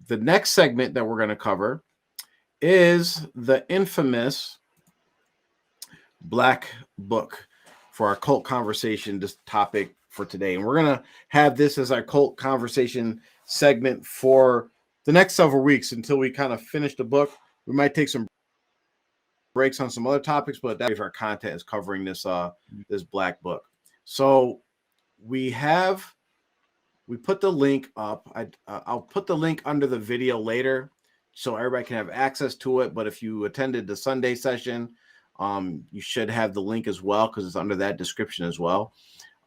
the next segment that we're going to cover is the infamous Black Book for our cult conversation, this topic for today. And we're going to have this as our cult conversation segment for the next several weeks until we kind of finish the book. We might take some breaks on some other topics, but that our content is covering this this Black Book. So we put the link up. I'll put the link under the video later so everybody can have access to it. But if you attended the Sunday session, you should have the link as well because it's under that description as well.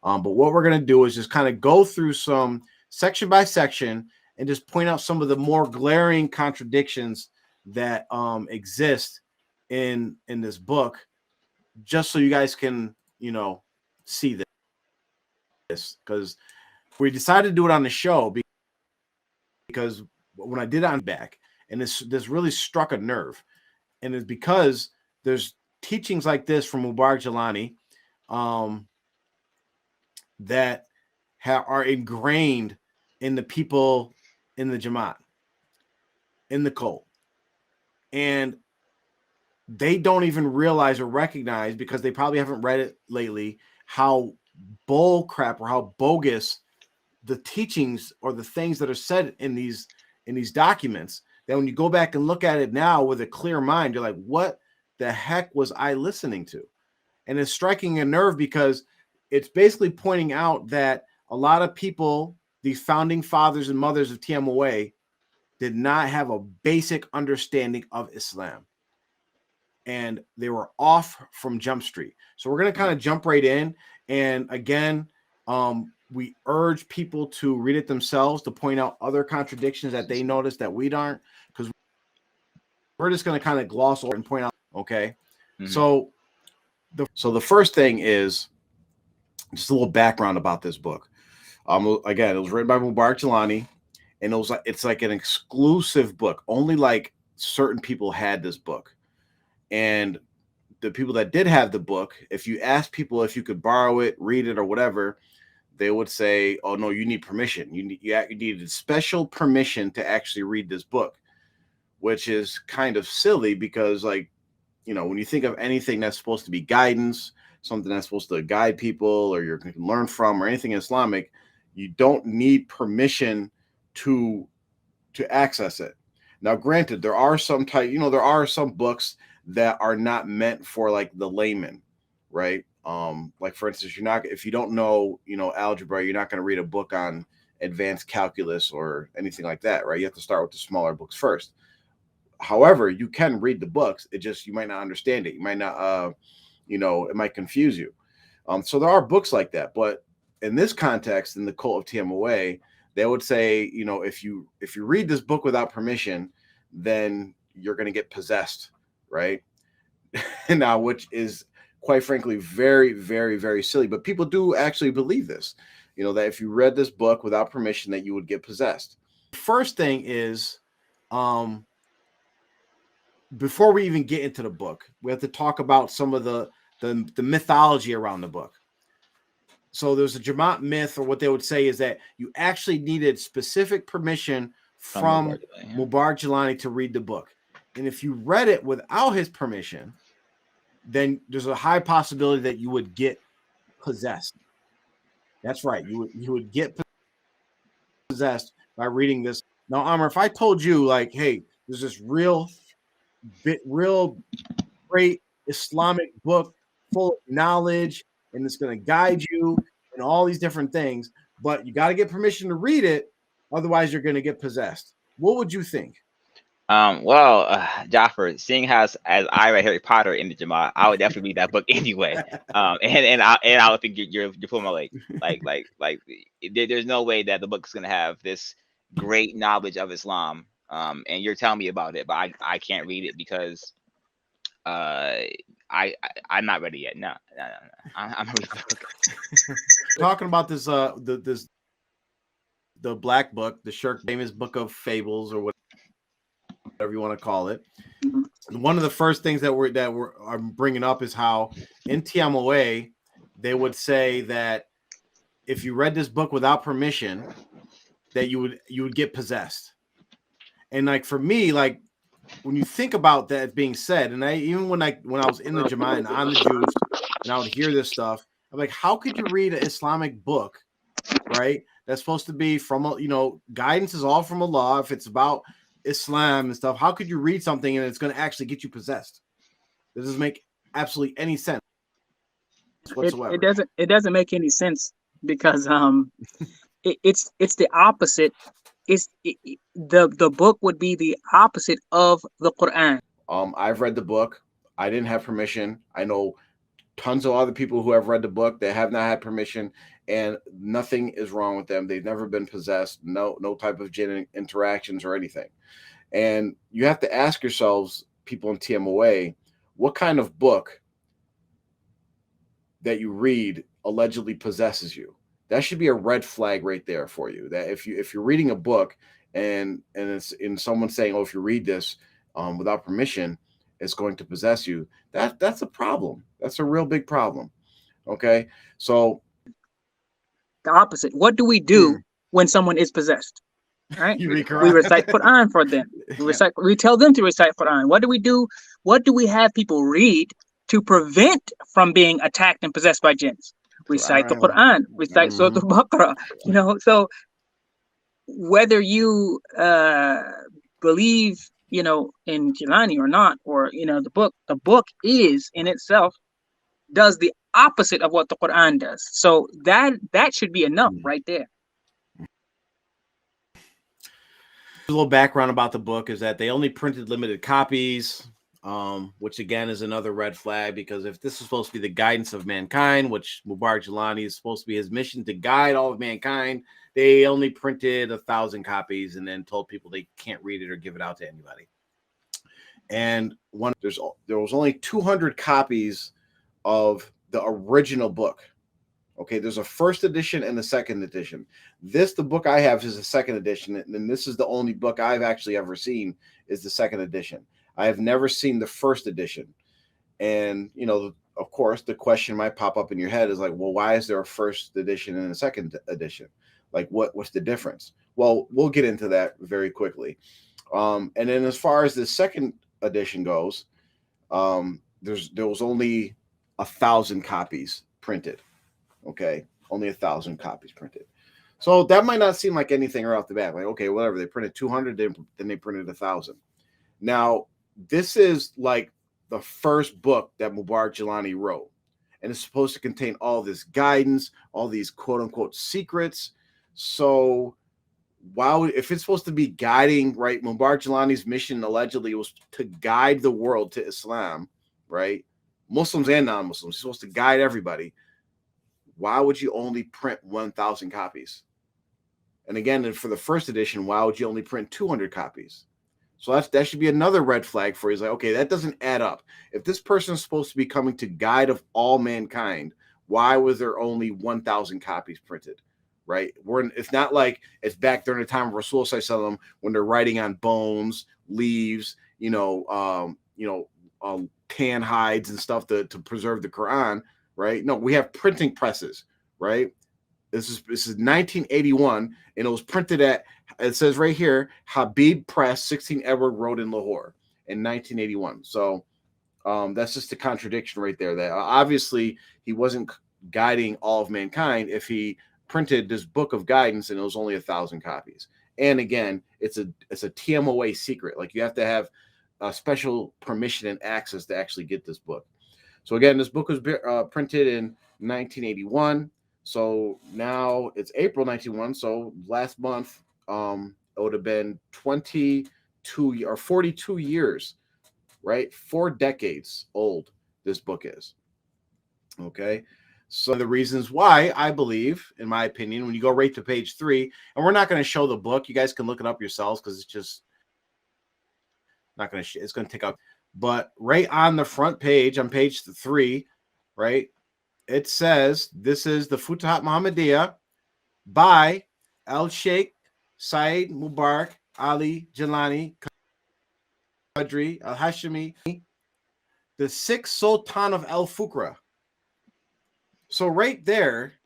But what we're going to do is just kind of go through some section by section and just point out some of the more glaring contradictions that exist in this book, just so you guys can, see this. Because we decided to do it on the show because when I did it on back, and this really struck a nerve, and it's because there's teachings like this from Mubarak Jelani that are ingrained in the people in the Jamaat, in the cult, and they don't even realize or recognize, because they probably haven't read it lately, how bull crap or how bogus the teachings or the things that are said in these documents, that when you go back and look at it now with a clear mind, you're like, what the heck was I listening to? And it's striking a nerve because it's basically pointing out that a lot of people, these founding fathers and mothers of TMOA, did not have a basic understanding of Islam. And they were off from Jump Street. So we're going to kind of jump right in. And again, we urge people to read it themselves, to point out other contradictions that they notice that we aren't, because we're just going to kind of gloss over and point out. Okay. Mm-hmm. So the first thing is just a little background about this book. Again, it was written by Mubarak Jelani, and it's like an exclusive book. Only like certain people had this book. And the people that did have the book, if you ask people if you could borrow it, read it, or whatever, they would say, "Oh no, you need permission. You needed special permission to actually read this book," which is kind of silly because, like, when you think of anything that's supposed to be guidance, something that's supposed to guide people or you can learn from, or anything Islamic, you don't need permission to access it. Now, granted, there are some there are some books that are not meant for like the layman, right? Like for instance, if you don't know, algebra, you're not going to read a book on advanced calculus or anything like that, right? You have to start with the smaller books first. However, you can read the books. You might not understand it. You might not, it might confuse you. So there are books like that. But in this context, in the cult of TMOA, they would say, if you read this book without permission, then you're going to get possessed, right? Now, which is quite frankly very, very, very silly. But people do actually believe this, that if you read this book without permission, that you would get possessed. First thing is, before we even get into the book, we have to talk about some of the mythology around the book. So there's a Jamaat myth, or what they would say is that you actually needed specific permission from Mubarak Jelani to read the book. And if you read it without his permission, then there's a high possibility that you would get possessed. That's right. You would get possessed by reading this. Now, Amr, if I told you, like, hey, there's this real great Islamic book full of knowledge, and it's going to guide you and all these different things, but you got to get permission to read it, otherwise you're going to get possessed, what would you think? Jaffer, seeing as I read Harry Potter in the Jamaat, I would definitely read that book anyway. And I would think you're pulling my leg. Like there's no way that the book is gonna have this great knowledge of Islam. And you're telling me about it, but I can't read it because I'm not ready yet. No. I'm ready. Talking about this the Black Book, the Shirk famous book of fables, or whatever you want to call it. One of the first things that I'm bringing up is how in TMOA they would say that if you read this book without permission, that you would get possessed. And like for me, like when you think about that being said, and when I was in the Jamaat and on the juice, and I would hear this stuff, I'm like, how could you read an Islamic book, right? That's supposed to be from, you know, guidance is all from Allah. If it's about Islam and stuff, how could you read something and it's going to actually get you possessed? This doesn't make absolutely any sense whatsoever. It doesn't make any sense because it's the opposite. The book would be the opposite of the Quran. I've read the book. I didn't have permission. I know tons of other people who have read the book. They have not had permission, and nothing is wrong with them. They've never been possessed. No type of jinn interactions or anything. And you have to ask yourselves, people in TMOA, what kind of book that you read allegedly possesses you? That should be a red flag right there for you. That if you're reading a book and it's in someone saying, oh, if you read this without permission, it's going to possess you. That's a problem. That's a real big problem. Okay, so The opposite. What do we do when someone is possessed? Right? You read We recite Quran for them. We tell them to recite Quran. What do we do? What do we have people read to prevent from being attacked and possessed by jinns? Recite the Quran. Recite Surah Al-Baqarah. You know, so whether you believe, you know, in Jilani or not, or, you know, the book is in itself does the opposite of what the Quran does. So that should be enough right there. A little background about the book is that they only printed limited copies, which again is another red flag, because if this is supposed to be the guidance of mankind, which Mubarak Jilani is supposed to be his mission to guide all of mankind, they only printed 1,000 copies and then told people they can't read it or give it out to anybody. And there was only 200 copies of the original book. Okay, there's a first edition and a second edition. The book I have is a second edition, and this is the only book I've actually ever seen is the second edition. I have never seen the first edition. And, you know, of course, the question might pop up in your head is like, well, why is there a first edition and a second edition? Like, what's the difference? Well, we'll get into that very quickly. And then as far as the second edition goes, there was only 1,000 copies printed. Okay, only 1,000 copies printed. So that might not seem like anything right off the bat. Like, okay, whatever. They printed 200, then they printed 1,000. Now, this is like the first book that Mubarak Jilani wrote, and it's supposed to contain all this guidance, all these quote unquote secrets. So, if it's supposed to be guiding, right? Mubarak Jilani's mission allegedly was to guide the world to Islam, right? Muslims and non-Muslims. He's supposed to guide everybody. Why would you only print 1,000 copies? And again, for the first edition, why would you only print 200 copies? So that should be another red flag for you. It's like, okay, that doesn't add up. If this person is supposed to be coming to guide of all mankind, why was there only 1,000 copies printed? Right? It's not like it's back during the time of Rasul Sallallahu Alaihi Wasallam when they're writing on bones, leaves, tan hides and stuff to preserve the Quran. Right? No, we have printing presses, right? This is 1981, and it was printed at, it says right here, Habib Press, 16 Edward Road in Lahore in 1981. So that's just a contradiction right there. That obviously he wasn't guiding all of mankind if he printed this book of guidance and it was only 1,000 copies. And again, it's a TMOA secret. Like, you have to have a special permission and access to actually get this book. So again, this book was printed in 1981. So now it's April 1991. So last month, it would have been 22 or 42 years, right? 4 decades old this book is. Okay. So the reasons why I believe, in my opinion, when you go right to page 3, and we're not going to show the book, you guys can look it up yourselves because it's just not going to. It's going to take up. But right on the front page, on page 3, right, it says this is the Futuhat Muhammadiyah by Al-Sheikh Saeed Mubarak Ali Jilani Qadri Al-Hashimi, the 6th Sultan of Al-Fuqra. So right there,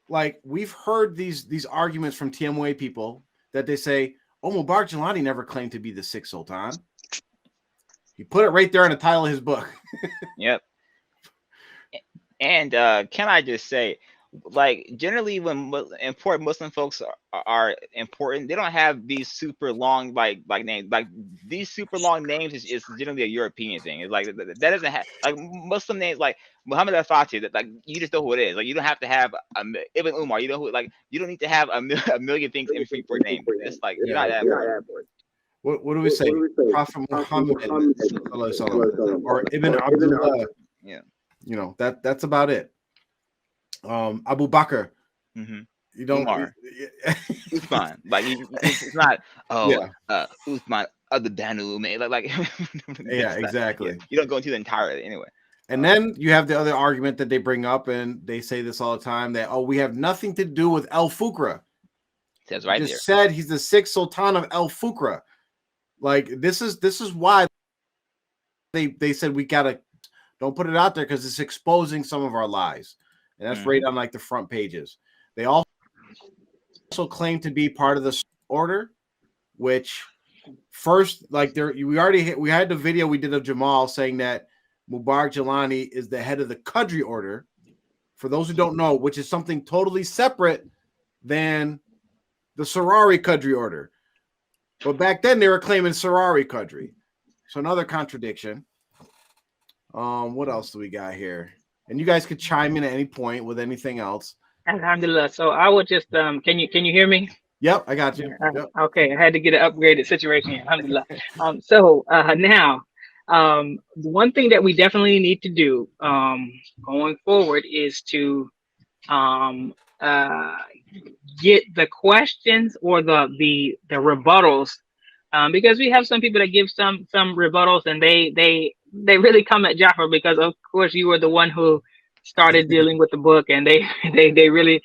like, we've heard these arguments from TMOA people that they say, Mubarak Jelani never claimed to be the sixth sultan. He put it right there in the title of his book. Yep. And can I just say, like, generally when important Muslim folks are important, they don't have these super long like names. Like these super long names is generally a European thing. It's like that doesn't have like Muslim names like Muhammad al-Fatih. That like you just know who it is. Like you don't have to have Ibn Umar. You know who like you don't need to have a million things in between for a name. It's like you're not that important. What do we say? Prophet Muhammad or Ibn Abdullah. Yeah. You know, that's about it. Abu Bakr. Mm-hmm. You don't Umar. Uthman. Like it's not Uthman of the Banu, man. Like yeah, exactly. You don't go into the entire anyway. And then you have the other argument that they bring up, and they say this all the time, that we have nothing to do with El Fuqra. It says right there. Said he's the sixth sultan of El Fuqra. Like this is why they said we gotta don't put it out there because it's exposing some of our lies. And that's right on like the front pages. They also claim to be part of the order, which first, like we had the video we did of Jamal saying that Mubarak Jelani is the head of the Qadri order. For those who don't know, which is something totally separate than the Sarari Qadri order. But back then they were claiming Sarari Qadri. So another contradiction. What else do we got here? And you guys could chime in at any point with anything else. Alhamdulillah. So I would just can you hear me? Yep, I got you. Yep. Okay, I had to get an upgraded situation. Alhamdulillah. So now, one thing that we definitely need to do going forward is to get the questions or the rebuttals, because we have some people that give some rebuttals, and they really come at Jafar because of course you were the one who started dealing with the book, and they really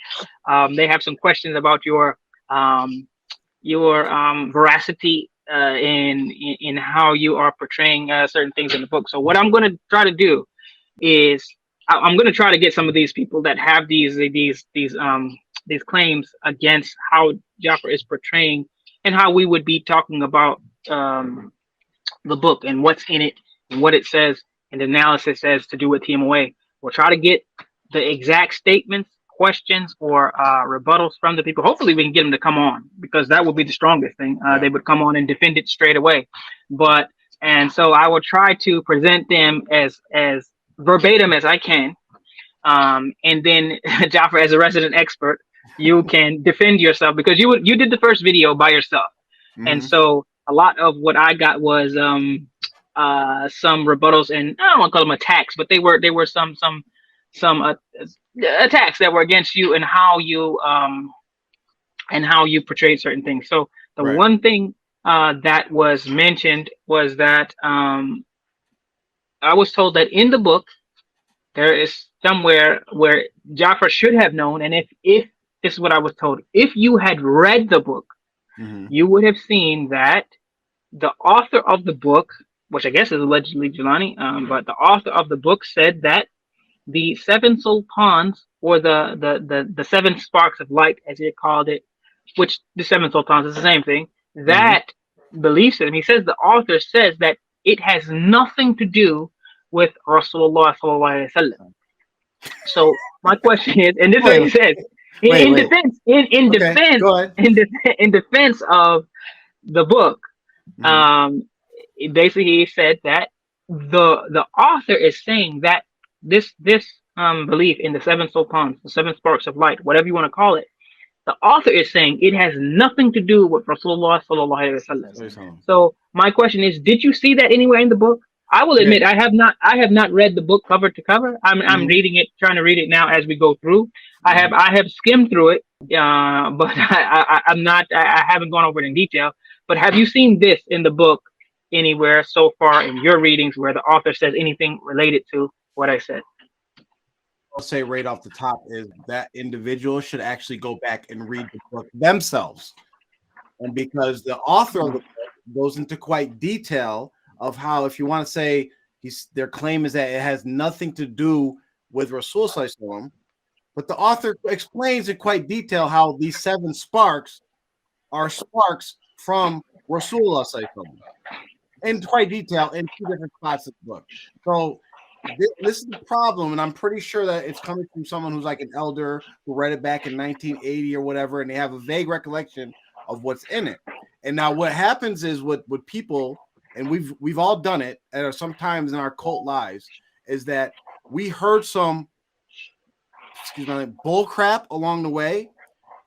they have some questions about your veracity in how you are portraying certain things in the book. So what I'm going to try to do is I'm going to try to get some of these people that have these claims against how Jafar is portraying and how we would be talking about the book and what's in it and what it says and the analysis says to do with TMOA. We'll try to get the exact statements, questions, or rebuttals from the people. Hopefully we can get them to come on, because that would be the strongest thing. They would come on and defend it straight away. And so I will try to present them as verbatim as I can. And then Jafar, as a resident expert, you can defend yourself, because you did the first video by yourself. Mm-hmm. And so a lot of what I got was some rebuttals, and I don't want to call them attacks, but they were some attacks that were against you and how you portrayed certain things. So the one thing that was mentioned was that I was told that in the book there is somewhere where Jafar should have known, and if this is what I was told, if you had read the book, you would have seen that the author of the book, which I guess is allegedly Jelani, but the author of the book said that the seven sultans, or the seven sparks of light, as he called it, which the seven sultans is the same thing, that belief system, he says the author says that it has nothing to do with Rasulullah sallallahu alaihi wasallam. So my question is, and this is what he says, in defense of the book, basically he said that the author is saying that this belief in the seven sultans, the seven sparks of light, whatever you want to call it, the author is saying it has nothing to do with Rasulullah sallallahu alaihi wasallam. So my question is, did you see that anywhere in the book? I will admit I have not read the book cover to cover. I'm reading it, trying to read it now as we go through. I have skimmed through it, but I haven't gone over it in detail. But have you seen this in the book anywhere so far in your readings where the author says anything related to what I said? I'll say right off the top is that individual should actually go back and read the book themselves. And because the author of the book goes into quite detail of how, if you want to say their claim is that it has nothing to do with Rasul Sallallahu Alaihi Wasallam, but the author explains in quite detail how these seven sparks are sparks from Rasulullah in quite detail in 2 different spots of the book. So this is the problem, and I'm pretty sure that it's coming from someone who's like an elder who read it back in 1980 or whatever, and they have a vague recollection of what's in it. And now what happens is with people, and we've all done it at sometimes in our cult lives, is that we heard some bull crap along the way,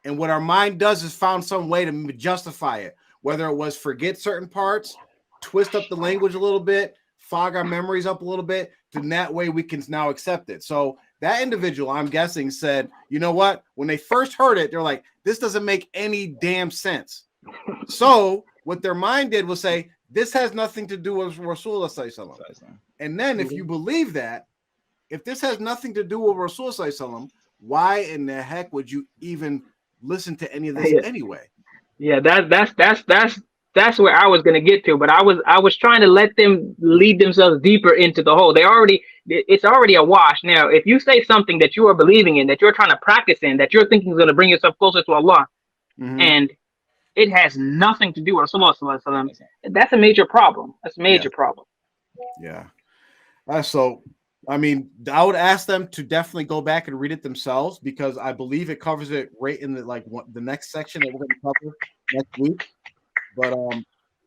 and what our mind does is found some way to justify it, whether it was forget certain parts, twist up the language a little bit, fog our memories up a little bit, then that way we can now accept it. So that individual, I'm guessing, said, you know what? When they first heard it, they're like, this doesn't make any damn sense. So what their mind did was say, this has nothing to do with Rasulullah. And then if you believe that, if this has nothing to do with Rasulullah, why in the heck would you even listen to any of this anyway? Yeah, that's where I was gonna get to, but I was trying to let them lead themselves deeper into the hole. It's already a wash. Now, if you say something that you are believing in, that you're trying to practice in, that you're thinking is gonna bring yourself closer to Allah, and it has nothing to do with Rasulullah, that's a major problem. That's a major problem. Yeah. So, I mean, I would ask them to definitely go back and read it themselves, because I believe it covers it right in the next section that we're going to cover next week. But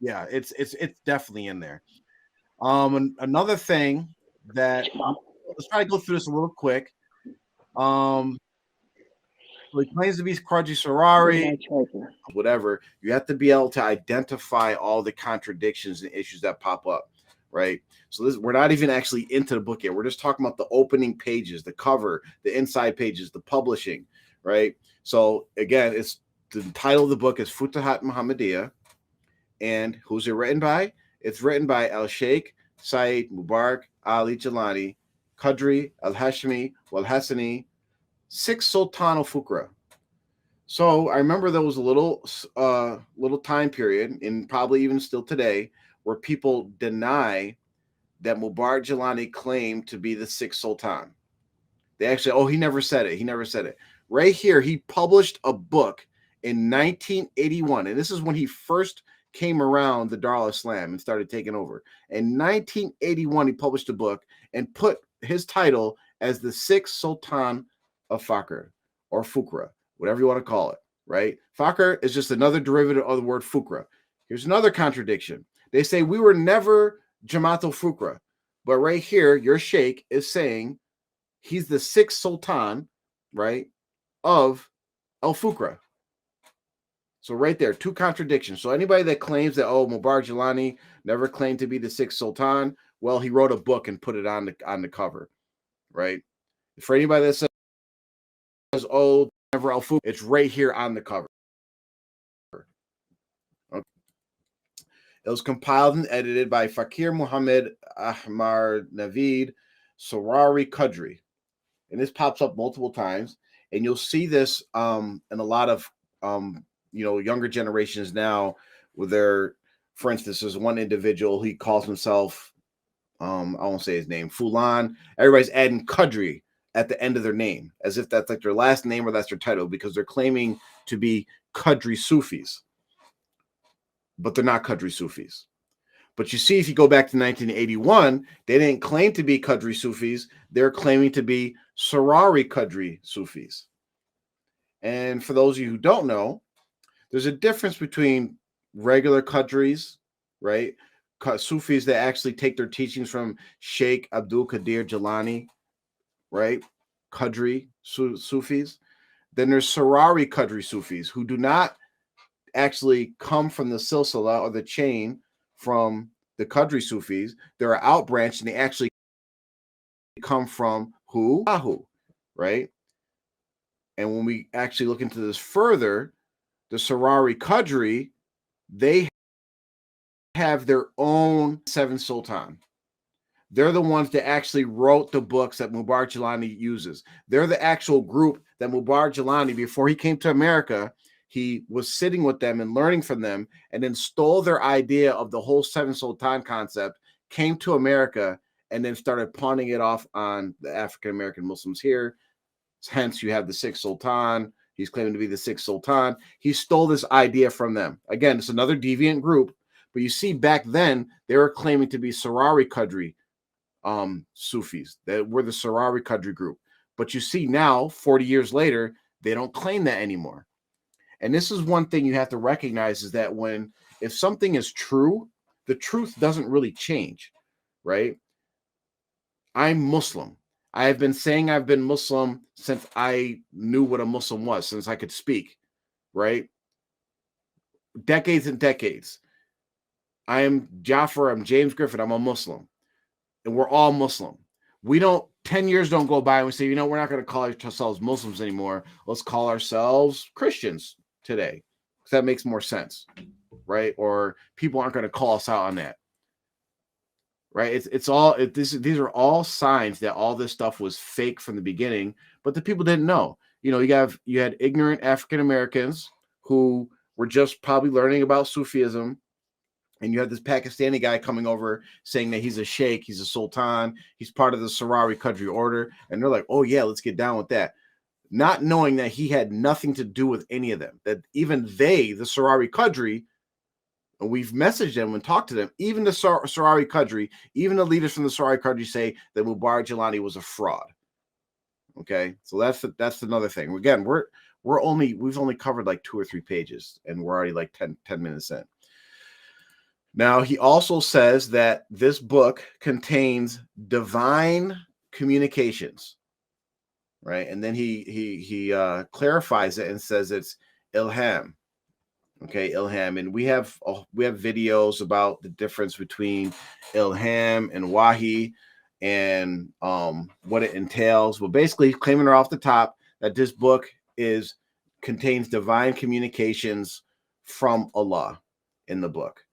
yeah, it's definitely in there. Another thing that let's try to go through this a little quick. He claims to be Khadri Sarari, whatever. You have to be able to identify all the contradictions and issues that pop up, right? So we're not even actually into the book yet. We're just talking about the opening pages, the cover, the inside pages, the publishing, right? So again, it's the title of the book is Futuhat Muhammadiyah, and who's it written by? It's written by Al-Sheikh Sayyid Mubarak Ali Jalani, Qadri Al-Hashmi Wal-Hassani, 6th Sultan of Fuqra. So I remember there was a little time period, and probably even still today, where people deny that Mubarak Jalani claimed to be the 6th Sultan. They actually, he never said it. He never said it. Right here, he published a book in 1981, and this is when he first came around the Dar al-Islam and started taking over. In 1981, he published a book and put his title as the 6th Sultan of Fakr or Fuqra, whatever you want to call it, right? Fakr is just another derivative of the word Fuqra. Here's another contradiction. They say we were never Jamaat al-Fuqra, but right here, your sheikh is saying he's the 6th Sultan, right, of al-Fuqra. So right there, 2 contradictions. So anybody that claims that, Mubarak Jalani never claimed to be the 6th Sultan, well, he wrote a book and put it on the cover, right? For anybody that says, never al-Fuqra, it's right here on the cover. Okay. It was compiled and edited by Fakir Muhammad Ahmar Naveed Sorari Qadri. And this pops up multiple times. And you'll see this in a lot of younger generations now, with for instance, there's one individual, he calls himself, I won't say his name, Fulan. Everybody's adding Qadri at the end of their name, as if that's like their last name or that's their title, because they're claiming to be Qadri Sufis, but they're not Qadri Sufis. But you see, if you go back to 1981, they didn't claim to be Qadri Sufis. They're claiming to be Sarari Qadri Sufis. And for those of you who don't know, there's a difference between regular Qadris, right? Sufis that actually take their teachings from Sheikh Abdul Qadir Jilani, right? Qadri Sufis. Then there's Sarari Qadri Sufis, who do not actually come from the silsila or the chain from the Qadri Sufis. They're outbranched, and they actually come from who? Ahu, right? And when we actually look into this further, the Sarari Qadri, they have their own 7th Sultan. They're the ones that actually wrote the books that Mubarak Jalani uses. They're the actual group that Mubarak Jalani, before he came to America, he was sitting with them and learning from them, and then stole their idea of the whole 7th Sultan concept, came to America, and then started pawning it off on the African-American Muslims here. Hence, you have the 6th Sultan. He's claiming to be the sixth sultan. He stole this idea from them. Again, it's another deviant group, but you see back then they were claiming to be Sarari Qadri Sufis. That were the Sarari Qadri group. But you see now, 40 years later, they don't claim that anymore. And this is one thing you have to recognize, is that if something is true, the truth doesn't really change, right? I'm Muslim. I have been saying I've been Muslim since I knew what a Muslim was, since I could speak, right? Decades and decades. I am Jafar, I'm James Griffin, I'm a Muslim. And we're all Muslim. 10 years don't go by and we say, you know, we're not going to call ourselves Muslims anymore. Let's call ourselves Christians today. Because that makes more sense, right? Or people aren't going to call us out on that. Right? These are all signs that all this stuff was fake from the beginning, but the people didn't know. You know, you had ignorant African Americans who were just probably learning about Sufism, and you had this Pakistani guy coming over saying that he's a sheikh, he's a sultan, he's part of the Sarari Qadri order, and they're like, "Oh yeah, let's get down with that," not knowing that he had nothing to do with any of them. That even the Sarari Qadri. And we've messaged them and talked to them. Even the Sarari Qadri, even the leaders from the Sarari Qadri say that Mubarak Jilani was a fraud. Okay, so that's another thing. Again, we've only covered like 2 or 3 pages, and we're already like 10 minutes in. Now he also says that this book contains divine communications, right? And then he clarifies it and says it's ilham. Okay, ilham, and we have videos about the difference between ilham and wahi, and what it entails. Well, basically, claiming her off the top that this book contains divine communications from Allah in the book.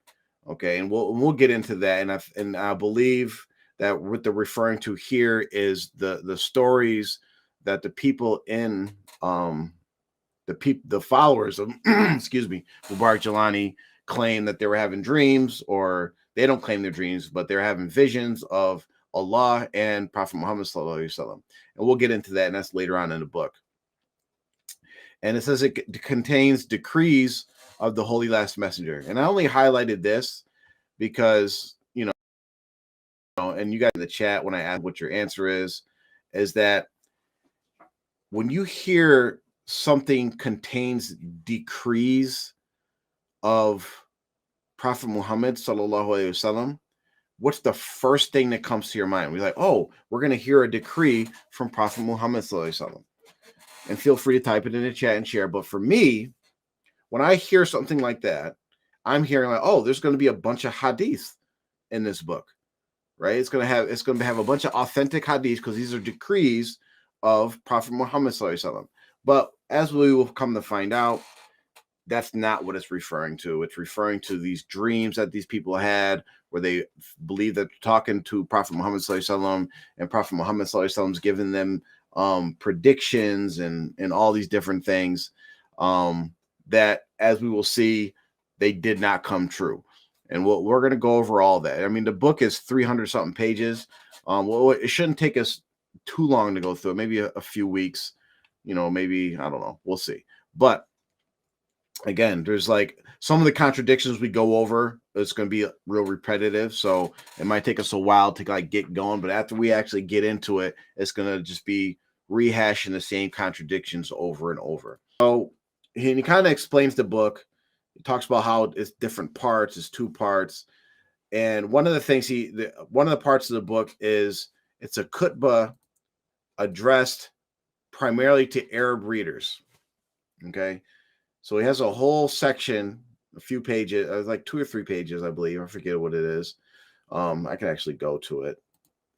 Okay, and we'll get into that, and I believe that what they're referring to here is the stories that the people in the followers of excuse me, Mubarak Jilani claim that they were having dreams, or they don't claim their dreams, but they're having visions of Allah and Prophet Muhammad sallallahu alaihi wasallam. And we'll get into that, and that's later on in the book. And it says it contains decrees of the Holy Last Messenger. And I only highlighted this because, you know, and you guys in the chat, when I ask what your answer is that when you hear something contains decrees of Prophet Muhammad sallallahu alaihi wasallam, what's the first thing that comes to your mind? We're like, oh, we're going to hear a decree from Prophet Muhammad sallallahu alaihi wasallam. And feel free to type it in the chat and share. But for me, when I hear something like that, I'm hearing like, oh, there's going to be a bunch of hadith in this book, right? It's going to have a bunch of authentic hadith, because these are decrees of Prophet Muhammad sallallahu alaihi wasallam. But as we will come to find out, that's not what it's referring to. It's referring to these dreams that these people had, where they believe that they're talking to Prophet Muhammad sallallahu alaihi wasallam, and Prophet Muhammad sallallahu alaihi wasallam is giving them predictions and all these different things that, as we will see, they did not come true. And we're going to go over all that. I mean, the book is 300 something pages. Well, it shouldn't take us too long to go through it. Maybe a few weeks. You know, maybe, I don't know. We'll see. But again, there's like some of the contradictions we go over, it's going to be real repetitive. So it might take us a while to like get going. But after we actually get into it, it's going to just be rehashing the same contradictions over and over. So he kind of explains the book. He talks about how it's different parts, it's 2 parts. And one of the things one of the parts of the book is it's a khutbah addressed primarily to Arab readers. Okay, so he has a whole section, a few pages, like 2 or 3 pages, I believe. I forget what it is. I can actually go to it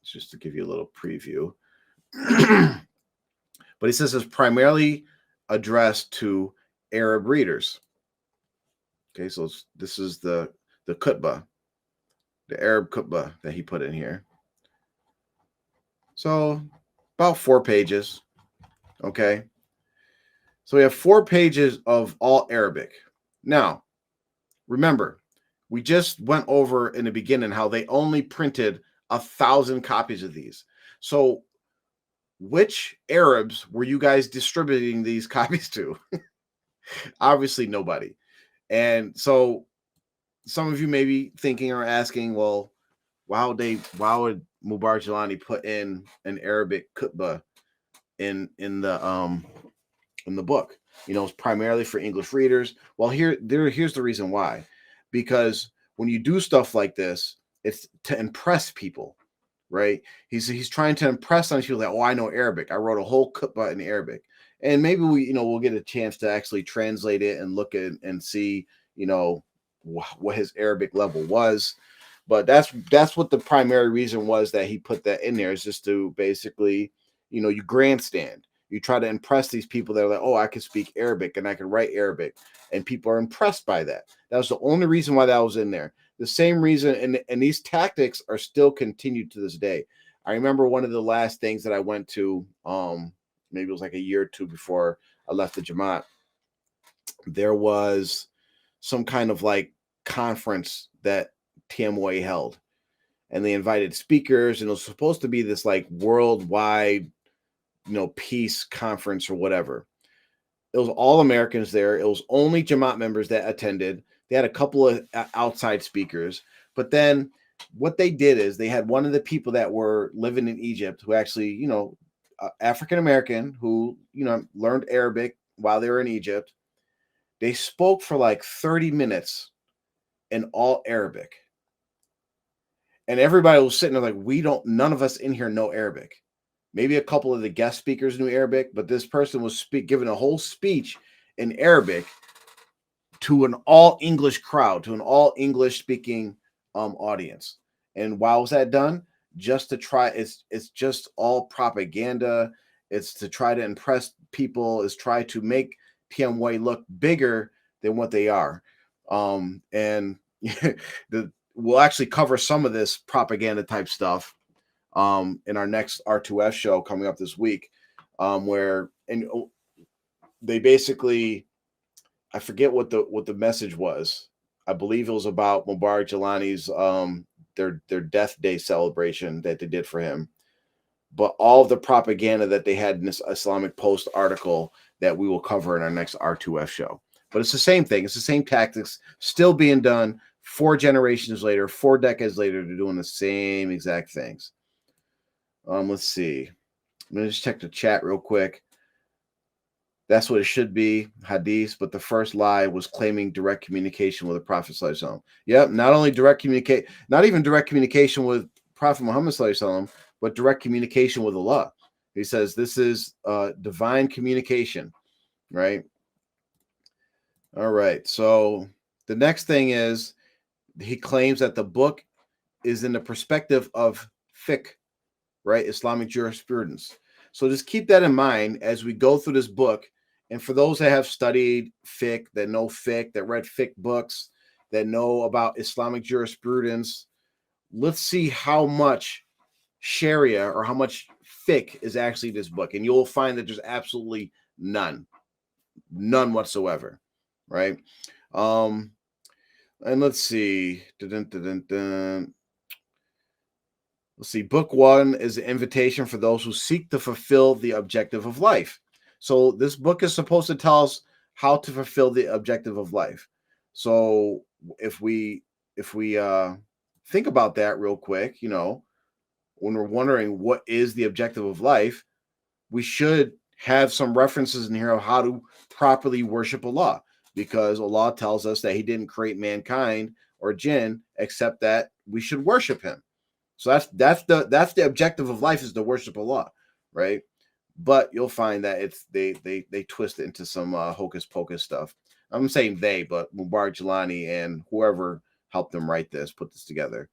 just to give you a little preview. But he says it's primarily addressed to Arab readers. Okay, so this is the khutbah, the Arab khutbah that he put in here. So about 4 pages. Okay. So we have 4 pages of all Arabic. Now, remember, we just went over in the beginning how they only printed 1,000 copies of these. So which Arabs were you guys distributing these copies to? Obviously nobody. And so some of you may be thinking or asking, well, why would Mubarak Jalani put in an Arabic khutbah in the book? You know, it's primarily for English readers. Well, here's the reason why. Because when you do stuff like this, it's to impress people, right? He's trying to impress on people that, oh, I know Arabic. I wrote a whole khutbah in Arabic. And maybe we'll get a chance to actually translate it and look at and see, what his Arabic level was. But that's what the primary reason was that he put that in there, is just to basically, you grandstand. You try to impress these people that are like, oh, I can speak Arabic and I can write Arabic. And people are impressed by that. That was the only reason why that was in there. The same reason, and these tactics are still continued to this day. I remember one of the last things that I went to, maybe it was like a year or two before I left the Jamaat. There was some kind of like conference that TMOA held, and they invited speakers, and it was supposed to be this like worldwide, peace conference or whatever. It was all Americans there. It was only Jamaat members that attended. They had a couple of outside speakers, but then what they did is they had one of the people that were living in Egypt who actually, African American who, learned Arabic while they were in Egypt. They spoke for like 30 minutes in all Arabic. And everybody was sitting there like, none of us in here know Arabic. Maybe a couple of the guest speakers knew Arabic, but this person was giving a whole speech in Arabic to an all English crowd, to an all English speaking audience. And why was that done? Just to try, it's just all propaganda. It's to try to impress people, is try to make TMY look bigger than what they are. And we'll actually cover some of this propaganda type stuff in our next R2F show coming up this week, where they basically, I forget what the message was. I believe it was about Mubarak Jalani's their death day celebration that they did for him. But all of the propaganda that they had in this Islamic Post article that we will cover in our next R2F show. But it's the same thing. It's the same tactics still being done 4 generations later, 4 decades later. They're doing the same exact things. Let's see. I'm going to just check the chat real quick. That's what it should be, hadith, but the first lie was claiming direct communication with the Prophet sallallahu alaihi wasallam. Yep, not even direct communication with Prophet Muhammad sallallahu alaihi wasallam, but direct communication with Allah. He says this is divine communication, right? All right. So the next thing is he claims that the book is in the perspective of fiqh, right? Islamic jurisprudence. So just keep that in mind as we go through this book. And for those that have studied fiqh, that know fiqh, that read fiqh books, that know about Islamic jurisprudence, let's see how much Sharia or how much fiqh is actually this book. And you'll find that there's absolutely none whatsoever, right? And let's see. Let's see. Book 1 is an invitation for those who seek to fulfill the objective of life. So this book is supposed to tell us how to fulfill the objective of life. So if we think about that real quick, when we're wondering what is the objective of life, we should have some references in here of how to properly worship Allah, because Allah tells us that he didn't create mankind or jinn except that we should worship him. So that's the objective of life, is to worship Allah, right? But you'll find that they twist it into some hocus pocus stuff. I'm saying they, but Mubarak Jalani and whoever helped them write this, put this together.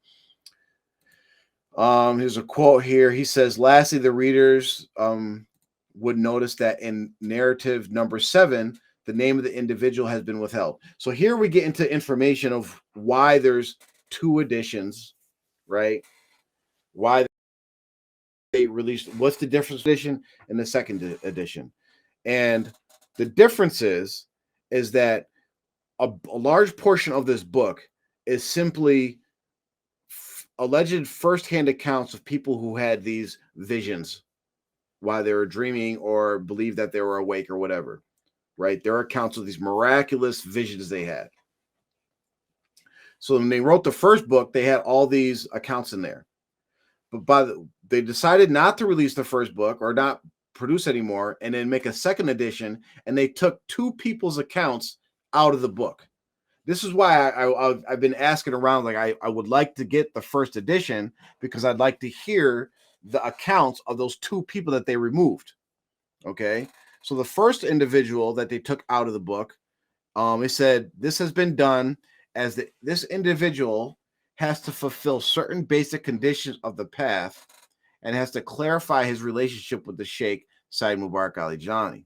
Here's a quote here. He says, lastly, the readers would notice that in narrative number 7, the name of the individual has been withheld. So here we get into information of why there's 2 editions, right? Why they released, what's the difference edition and the second edition. And the difference is that a large portion of this book is simply alleged firsthand accounts of people who had these visions while they were dreaming or believed that they were awake or whatever, right? There are accounts of these miraculous visions they had. So when they wrote the first book, they had all these accounts in there. But they decided not to release the first book or not produce anymore and then make a second edition, and they took two people's accounts out of the book. This is why I've been asking around, like I would like to get the first edition because I'd like to hear the accounts of those two people that they removed. Okay, so the first individual that they took out of the book, it said this has been done as this individual has to fulfill certain basic conditions of the path and has to clarify his relationship with the Sheikh Said Mubarak Ali Jilani,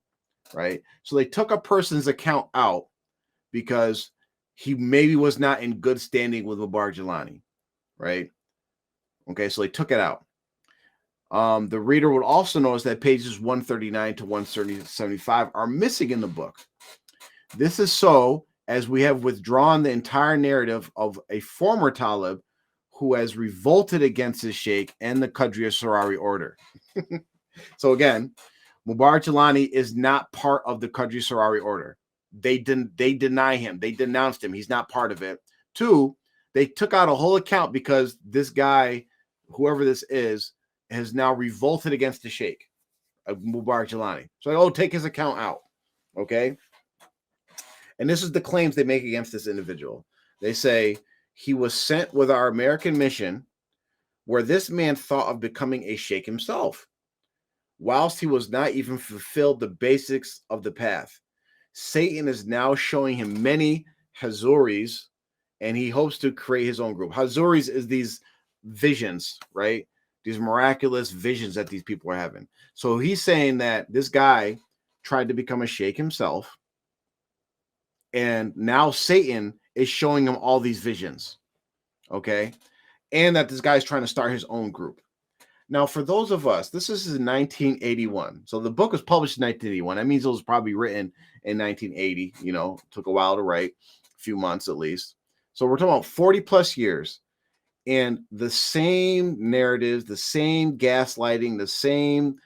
right? So they took a person's account out because he maybe was not in good standing with Mubarak Jilani, right? Okay, so they took it out. The reader would also notice that pages 139 to 175 are missing in the book. This is so as we have withdrawn the entire narrative of a former Talib who has revolted against his sheikh and the Qadriya Sarari order. So again, Mubarak Jilani is not part of the Qadriya Sarari order. They deny him. They denounced him. He's not part of it. Two, they took out a whole account because this guy, whoever this is, has now revolted against the sheikh of Mubarak Jilani. So, take his account out. Okay. And this is the claims they make against this individual. They say he was sent with our American mission where this man thought of becoming a sheikh himself, whilst he was not even fulfilled the basics of the path. Satan is now showing him many Hazuris, and he hopes to create his own group. Hazuris is these visions, right? These miraculous visions that these people are having. So he's saying that this guy tried to become a sheikh himself, and now Satan is showing him all these visions, okay? And that this guy's trying to start his own group. Now, for those of us, this is in 1981. So the book was published in 1981. That means it was probably written in 1980. Took a while to write, a few months at least. So we're talking about 40 plus years. And the same narratives, the same gaslighting, the same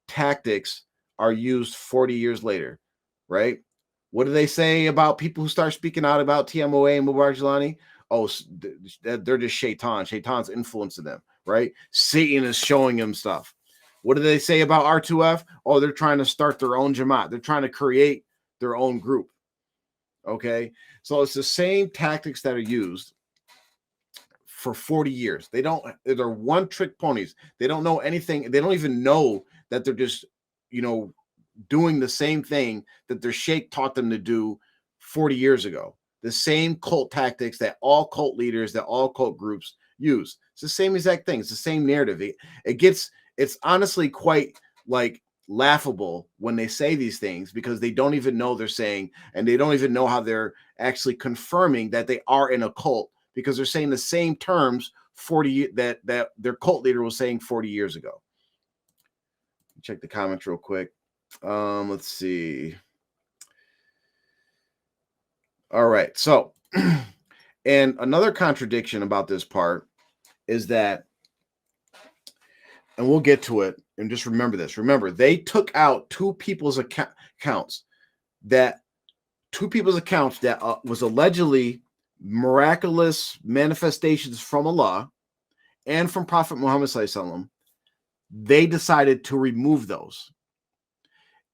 tactics are used 40 years later, right? What do they say about people who start speaking out about TMOA and Mubarak Jilani? Oh, they're just shaitan. Shaitan's influencing them, right? Satan is showing them stuff. What do they say about R2F? Oh, they're trying to start their own Jamaat. They're trying to create their own group. Okay? So it's the same tactics that are used for 40 years. They're one-trick ponies. They don't know anything. They don't even know that they're just, doing the same thing that their sheikh taught them to do 40 years ago. The same cult tactics that all cult leaders, that all cult groups use. It's the same exact thing. It's the same narrative. It's honestly quite like laughable when they say these things because they don't even know they're saying, and they don't even know how they're actually confirming that they are in a cult because they're saying the same terms that their cult leader was saying 40 years ago. Check the comments real quick. Let's see. All right. So, and another contradiction about this part is that, and we'll get to it, and just remember this. Remember, they took out two people's accounts that was allegedly miraculous manifestations from Allah and from Prophet Muhammad Sallallahu Alaihi Wasallam. They decided to remove those.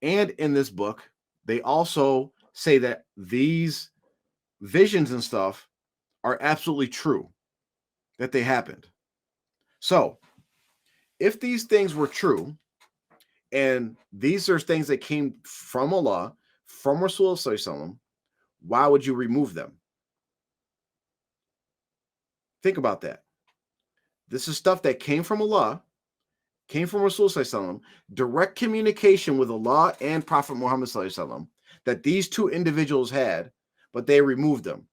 And in this book, they also say that these visions and stuff are absolutely true, that they happened. So, if these things were true, and these are things that came from Allah, from Rasulullah Sallallahu Alaihi Wasallam, why would you remove them? Think about that. This is stuff that came from Allah, came from Rasulullah Sallallahu Alaihi Wasallam, direct communication with Allah and Prophet Muhammad Sallallahu Alaihi Wasallam that these two individuals had, but they removed them.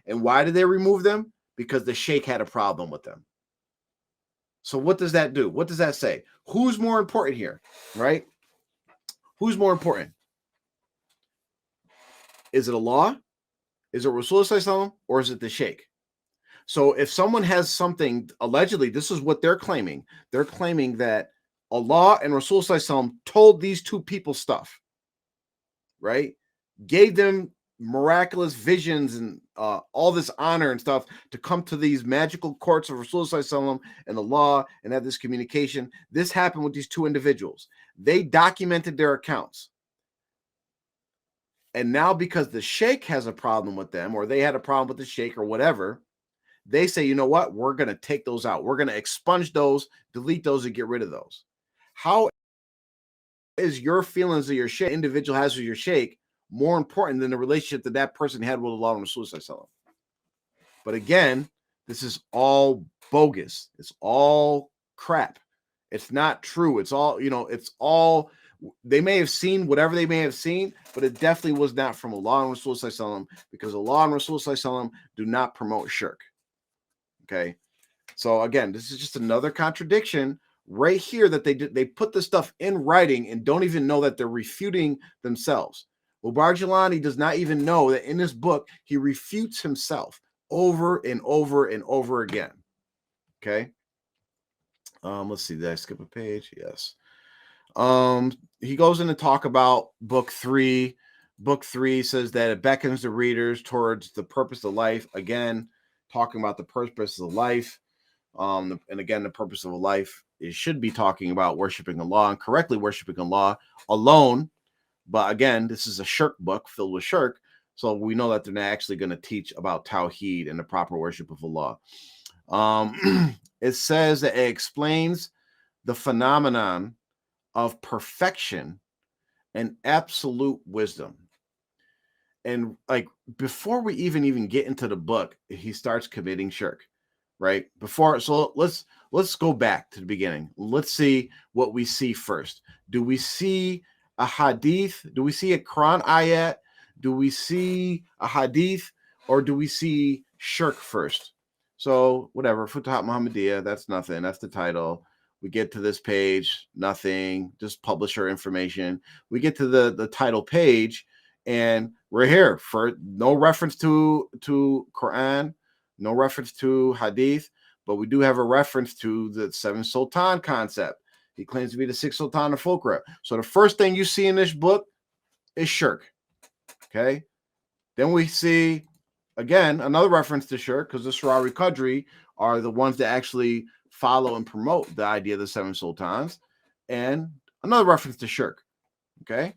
And why did they remove them? Because the sheikh had a problem with them. So what does that do? What does that say? Who's more important here, right? Who's more important? Is it Allah? Is it Rasulullah Sallallahu Alaihi Wasallam? Or is it the sheikh? So if someone has something, allegedly, this is what they're claiming. They're claiming that Allah and Rasul Sallallahu told these two people stuff, right? Gave them miraculous visions and all this honor and stuff to come to these magical courts of Rasul Sallallahu and Allah and have this communication. This happened with these two individuals. They documented their accounts. And now because the sheikh has a problem with them, or they had a problem with the sheikh or whatever, they say, you know what? We're going to take those out. We're going to expunge those, delete those, and get rid of those. How is your feelings of your sheikh, individual has with your sheikh, more important than the relationship that that person had with Allah and Rasulullah? But again, this is all bogus. It's all crap. It's not true. It's all, it's all, they may have seen whatever they may have seen, but it definitely was not from Allah and Rasulullah, because Allah and Rasulullah do not promote shirk. Okay. So again, this is just another contradiction right here that they put this stuff in writing and don't even know that they're refuting themselves. Mubarak does not even know that in this book, he refutes himself over and over and over again. Okay. Let's see. Did I skip a page? Yes. He goes in to talk about book 3. Book 3 says that it beckons the readers towards the purpose of life. Again, talking about the purpose of life. And again, the purpose of a life, it should be talking about worshiping Allah and correctly worshiping Allah alone. But again, this is a shirk book filled with shirk. So we know that they're not actually going to teach about Tawheed and the proper worship of Allah. It says that it explains the phenomenon of perfection and absolute wisdom. And like before we even get into the book, he starts committing shirk, right? So let's go back to the beginning. Let's see what we see first. Do we see a hadith? Do we see a Quran ayat? Do we see a hadith, or do we see shirk first? So whatever, Futuhat Muhammadiyah, that's nothing. That's the title. We get to this page, nothing, just publisher information. We get to the title page, and we're here for no reference to Quran, no reference to hadith, but we do have a reference to the 7 Sultan concept. He claims to be the 6th Sultan of Fitrah. So the first thing you see in this book is shirk. Okay. Then we see, again, another reference to shirk, because the Surari Qadri are the ones that actually follow and promote the idea of the 7 Sultans, and another reference to shirk. Okay.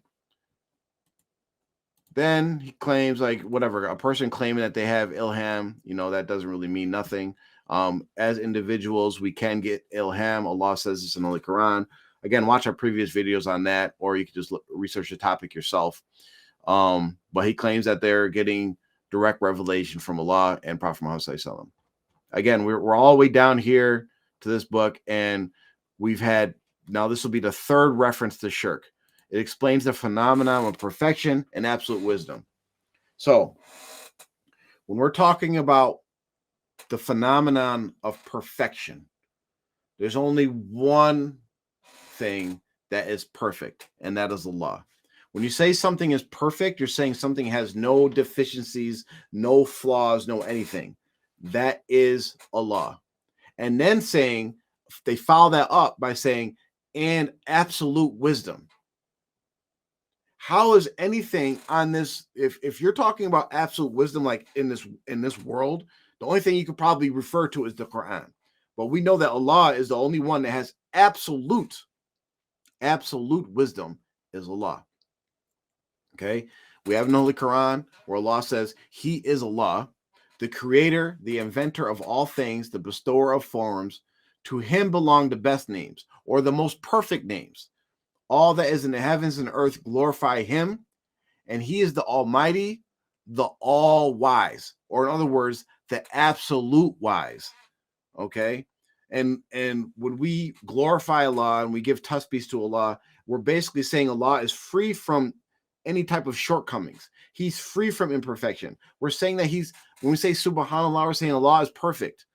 Then he claims, like, whatever, a person claiming that they have ilham, that doesn't really mean nothing. As individuals, we can get ilham. Allah says this in the Holy Quran. Again, watch our previous videos on that, or you can just research the topic yourself. But he claims that they're getting direct revelation from Allah and Prophet Muhammad Sallallahu Alaihi Wasallam. Again, we're all the way down here to this book, and we've had, now this will be the 3rd reference to shirk. It explains the phenomenon of perfection and absolute wisdom. So when we're talking about the phenomenon of perfection, there's only one thing that is perfect, and that is Allah. When you say something is perfect, you're saying something has no deficiencies, no flaws, no anything. That is Allah. And then they follow that up by saying, and absolute wisdom. How is anything on this, if you're talking about absolute wisdom, like in this world, the only thing you could probably refer to is the Quran. But we know that Allah is the only one that has absolute wisdom is Allah. Okay. We have in the Holy Quran where Allah says he is Allah, the creator, the inventor of all things, the bestower of forms. To him belong the best names, or the most perfect names. All that is in the heavens and earth glorify him, and he is the Almighty, the all-wise, or in other words, the absolute wise. Okay? And when we glorify Allah and we give tasbih to Allah, we're basically saying Allah is free from any type of shortcomings. He's free from imperfection. We're saying that when we say subhanallah, we're saying Allah is perfect.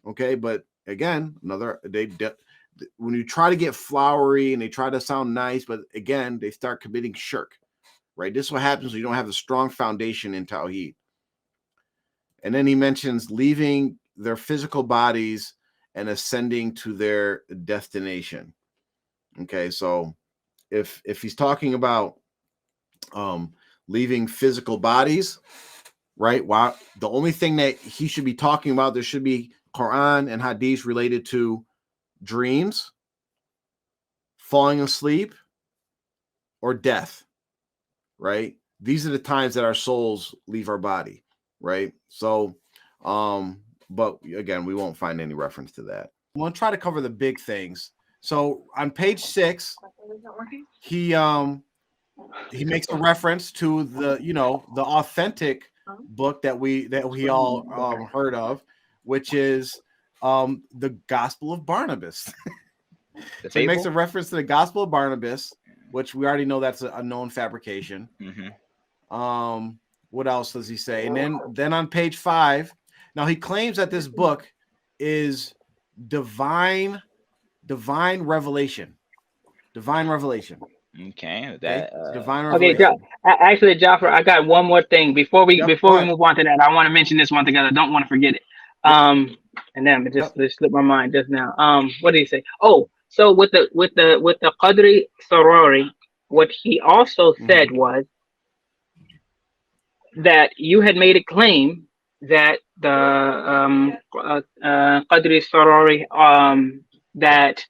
Okay? But again, when you try to get flowery and they try to sound nice, but again, they start committing shirk, right? This is what happens when you don't have a strong foundation in Tawheed. And then he mentions leaving their physical bodies and ascending to their destination. Okay, so if he's talking about leaving physical bodies, right? Why the only thing that he should be talking about, there should be Quran and Hadith related to dreams, falling asleep, or death, right? These are the times that our souls leave our body, right? So, but again, we won't find any reference to that. We'll try to cover the big things. So on page 6, he makes a reference to the the authentic book that we all heard of, which is the Gospel of Barnabas. So he makes a reference to the Gospel of Barnabas, which we already know that's a known fabrication. What else does he say? And then on page 5, now he claims that this book is divine revelation. Divine revelation. Okay. Divine revelation. Okay, actually, Jaffer, I got one more thing before we move on to that. I want to mention this one thing. I don't want to forget it. And then it just slipped my mind just now. What did he say? Oh, so with the Qadri sorority, what he also said was that you had made a claim that the Qadri sorority that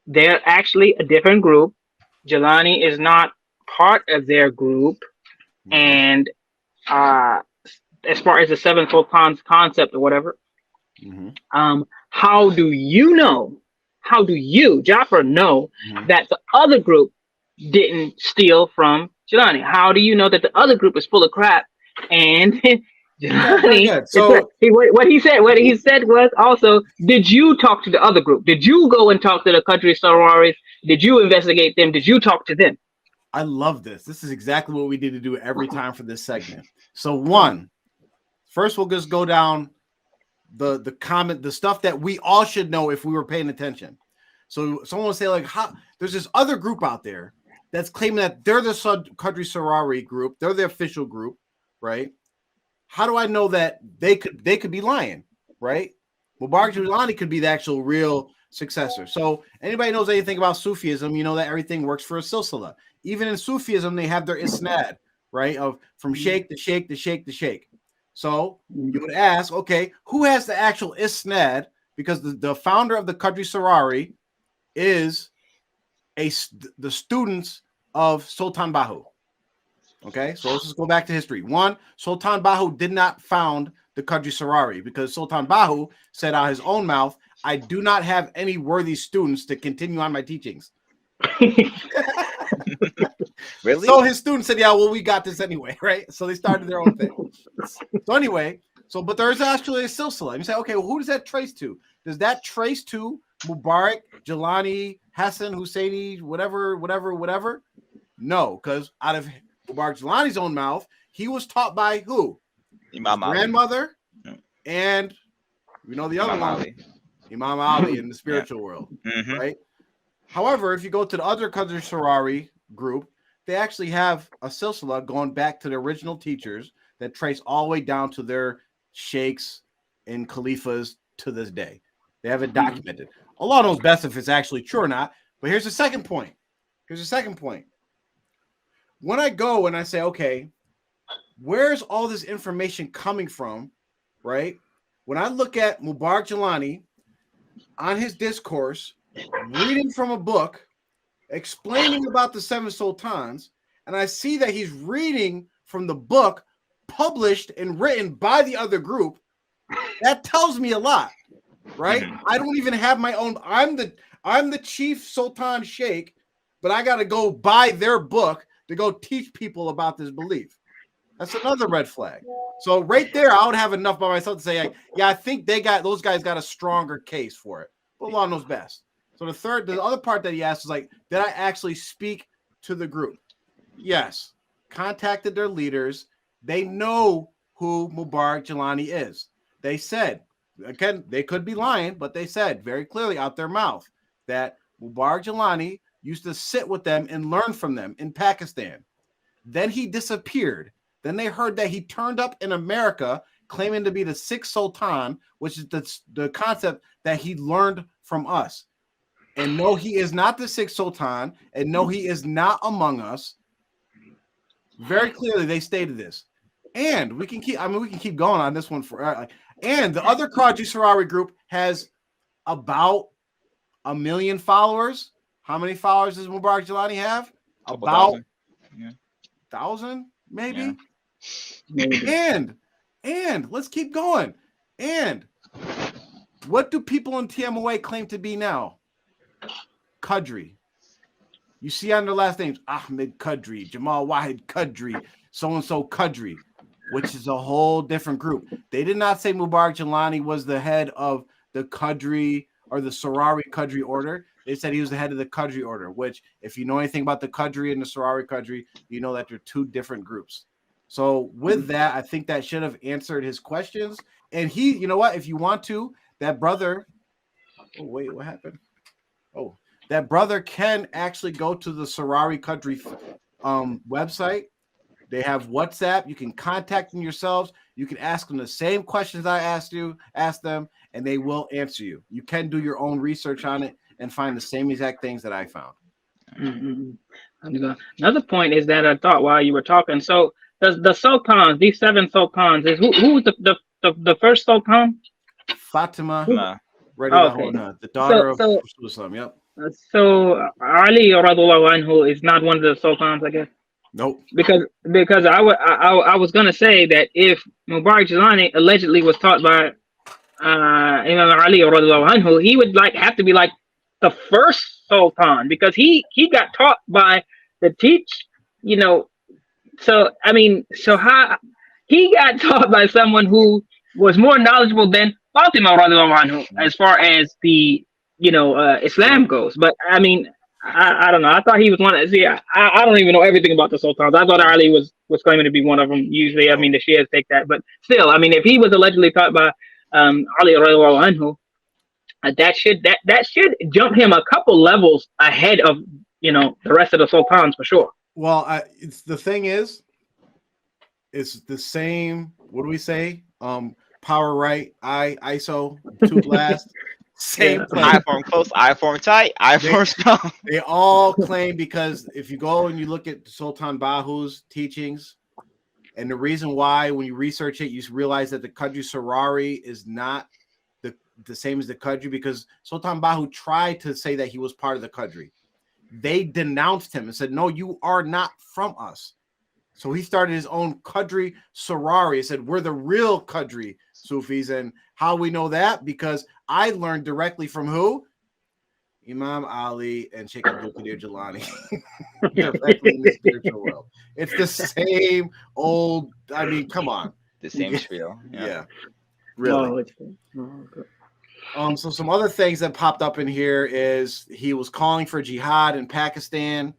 they're actually a different group. Jelani is not part of their group, and as far as the seven sultans concept or whatever, how do you know? How do you, Jaffer, know that the other group didn't steal from Jelani? How do you know that the other group is full of crap? And Jelani, so what he said was also, did you talk to the other group? Did you go and talk to the country sororities? Did you investigate them? Did you talk to them? I love this. This is exactly what we need to do every time for this segment. So first we'll just go down the comment, the stuff that we all should know if we were paying attention. So someone will say like, there's this other group out there that's claiming that they're the country sorority group, they're the official group, right? How do I know that they could be lying, right? Mubarak Jilani could be the actual real successor. So anybody knows anything about Sufism, you know that everything works for a silsila. Even in Sufism, they have their isnad, right? From sheikh to sheikh to sheikh to sheikh. So you would ask, okay, who has the actual isnad? Because the founder of the Qadri sorority is the students of Sultan Bahu. Okay, so let's just go back to history. One, Sultan Bahu did not found the Qadri sorority because Sultan Bahu said out his own mouth, I do not have any worthy students to continue on my teachings. Really? So his students said, yeah, well, we got this anyway, right? So they started their own thing. So anyway, but there's actually a silsila. You say, okay, well, who does that trace to? Does that trace to Mubarak, Jelani, Hassan, Husseini, whatever? No, because out of Mubarak Jelani's own mouth, he was taught by who? Imam Ali. Grandmother, and we know the other one, Imam Ali in the spiritual world, right? However, if you go to the other Qadr sorority group, they actually have a silsila going back to the original teachers that trace all the way down to their sheikhs and khalifas to this day. They have it documented. Allah knows best if it's actually true or not. But here's the second point. When I go and I say, okay, where's all this information coming from, right? When I look at Mubarak Jelani on his discourse, reading from a book, explaining about the seven sultans, and I see that he's reading from the book published and written by the other group, that tells me a lot, right? I don't even have my own. I'm the chief sultan sheikh, but I got to go buy their book to go teach people about this belief. That's another red flag. So right there, I would have enough by myself to say, like, yeah, I think those guys got a stronger case for it. But Allah knows best. So the other part that he asked is like, did I actually speak to the group? Yes. Contacted their leaders. They know who Mubarak Jelani is. They said, again, they could be lying, but they said very clearly out their mouth that Mubarak Jelani used to sit with them and learn from them in Pakistan. Then he disappeared. Then they heard that he turned up in America claiming to be the sixth sultan, which is the concept that he learned from us. and no, he is not the sixth sultan, and no, he is not among us. Very clearly, they stated this, and we can keep. I mean, we can keep going on this one for. And the other Qadri Sarawi group has about 1 million followers. How many followers does Mubarak Jelani have? About 1,000, maybe. Yeah. And let's keep going. And what do people in TMOA claim to be now? Qadri. You see on their last names, Ahmed Qadri, Jamal Wahid Qadri, so-and-so Qadri, which is a whole different group. They did not say Mubarak Jelani was the head of the Qadri or the Sarawi Qadri order. They said he was the head of the Qadri order, which if you know anything about the Qadri and the Sarawi Qadri, you know that they're two different groups. So with that, I think that should have answered his questions. And he, you know what, if you want to, that brother, oh, wait, what happened? Oh, that brother can actually go to the Sarawi Qadri website. They have WhatsApp. You can contact them yourselves. You can ask them the same questions I asked them, and they will answer you. You can do your own research on it and find the same exact things that I found. Another point is that I thought while you were talking. So the sultans, these 7 sultans, is who was the first sultan? Fatima. The daughter of Islam. Yep. So Ali radiallahu anhu is not one of the sultans, I guess. Nope. Because I was gonna say that if Mubarak Jelani allegedly was taught by Imam Ali radiallahu anhu, he would have to be like the first sultan, because he got taught by the So I mean, so how he got taught by someone who was more knowledgeable than Fatima radiallahu anhu as far as the Islam goes. But I mean, I don't know. I thought he was one. I don't even know everything about the sultans. I thought Ali was claiming to be one of them. Usually, I mean, the Shias take that, but still, I mean, if he was allegedly taught by Ali radiallahu anhu, that should jump him a couple levels ahead of the rest of the sultans for sure. Well, the thing is, it's the same. What do we say? Power right, ISO, two blast. Same place. I form close, I form tight, I form strong. They all claim, because if you go and you look at Sultan Bahu's teachings, and the reason why when you research it, you realize that the Qadri Sarawi is not the same as the Qadri, because Sultan Bahu tried to say that he was part of the Qadri. They denounced him and said, no, you are not from us. So he started his own Qadri Sarawi. He said, we're the real Qadri Sufis. And how we know that? Because I learned directly from who? Imam Ali and Sheikh Abdul Qadir Jilani. Directly in the spiritual world. It's the same old, I mean, come on. The same spiel. Yeah. Really. So some other things that popped up in here is he was calling for jihad in Pakistan,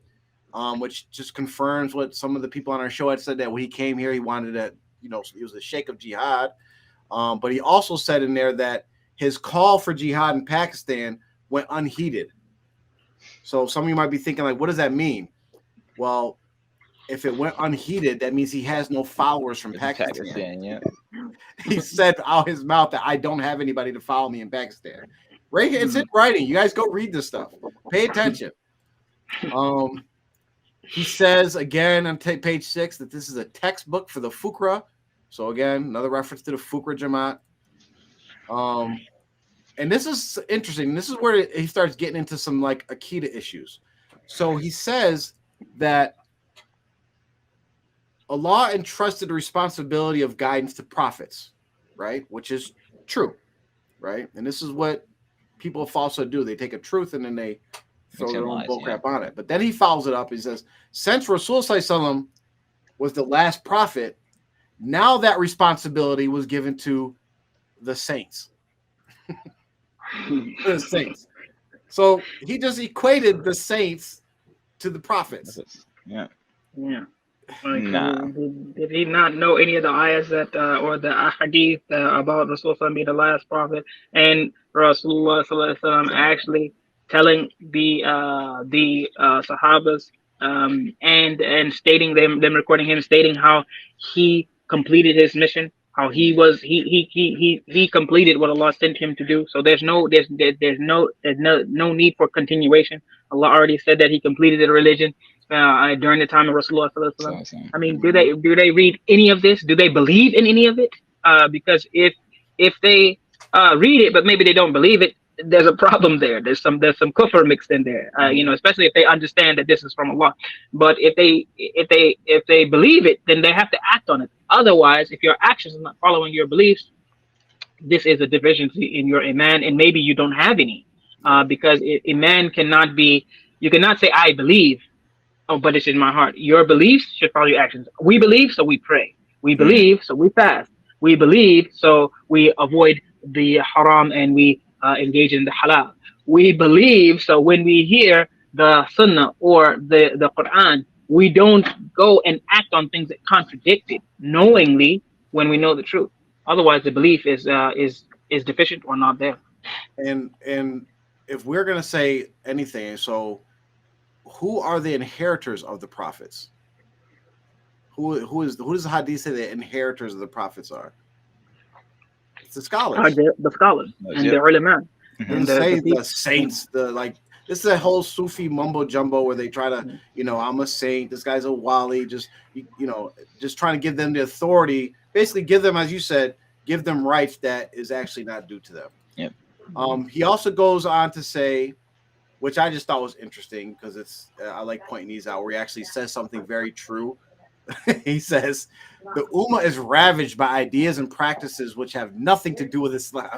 which just confirms what some of the people on our show had said, that when he came here, he wanted to, he was the sheikh of jihad. But he also said in there that his call for jihad in Pakistan went unheeded. So some of you might be thinking, like, what does that mean? Well, if it went unheeded, that means he has no followers from Pakistan. Yeah. He said out his mouth that I don't have anybody to follow me in Pakistan. Right here, it's in writing. You guys go read this stuff. Pay attention. He says again on page 6 that this is a textbook for the Fitrah. So again, another reference to the Fitrah Jamaat. And this is interesting. This is where he starts getting into some like Akida issues. So he says that Allah entrusted the responsibility of guidance to prophets, right? Which is true, right? And this is what people falsely do. They take a truth and then they throw their own bullcrap on it. But then he follows it up. He says, since Rasul Sallallahu was the last prophet, now that responsibility was given to the saints. The saints. So he just equated the saints to the prophets. Yeah. Like, did he not know any of the ayahs that or the ahadith about Rasulullah being the last prophet, and Rasulullah actually telling the Sahabas and stating them recording him stating how he completed his mission how he completed what Allah sent him to do. So there's no need for continuation. Allah already said that He completed the religion during the time of Rasulullah sallallahu alaihi wasallam. So, I mean, do they read any of this? Do they believe in any of it? Because if they read it, but maybe they don't believe it, there's a problem there. There's some kufr mixed in there. Especially if they understand that this is from Allah. But if they believe it, then they have to act on it. Otherwise, if your actions are not following your beliefs, this is a deficiency in your iman, and maybe you don't have any. Because iman cannot be. You cannot say I believe. Oh, but it's in my heart. Your beliefs should follow your actions. We believe, so we pray. We believe, so we fast. We believe, so we avoid the haram and we engage in the halal. We believe, so when we hear the sunnah or the Quran, we don't go and act on things that contradict it knowingly when we know the truth. Otherwise, the belief is deficient or not there. And if we're gonna say anything, so who are the inheritors of the prophets? Who does the hadith say the inheritors of the prophets are? It's the scholars. The scholars and the ulama. It doesn't say the saints. This is a whole Sufi mumbo jumbo where they try to, I'm a saint. This guy's a wali. Just trying to give them the authority. Basically, give them, as you said, give them rights that is actually not due to them. Yep. He also goes on to say, which I just thought was interesting because I like pointing these out, where he actually says something very true. He says, the Ummah is ravaged by ideas and practices which have nothing to do with Islam.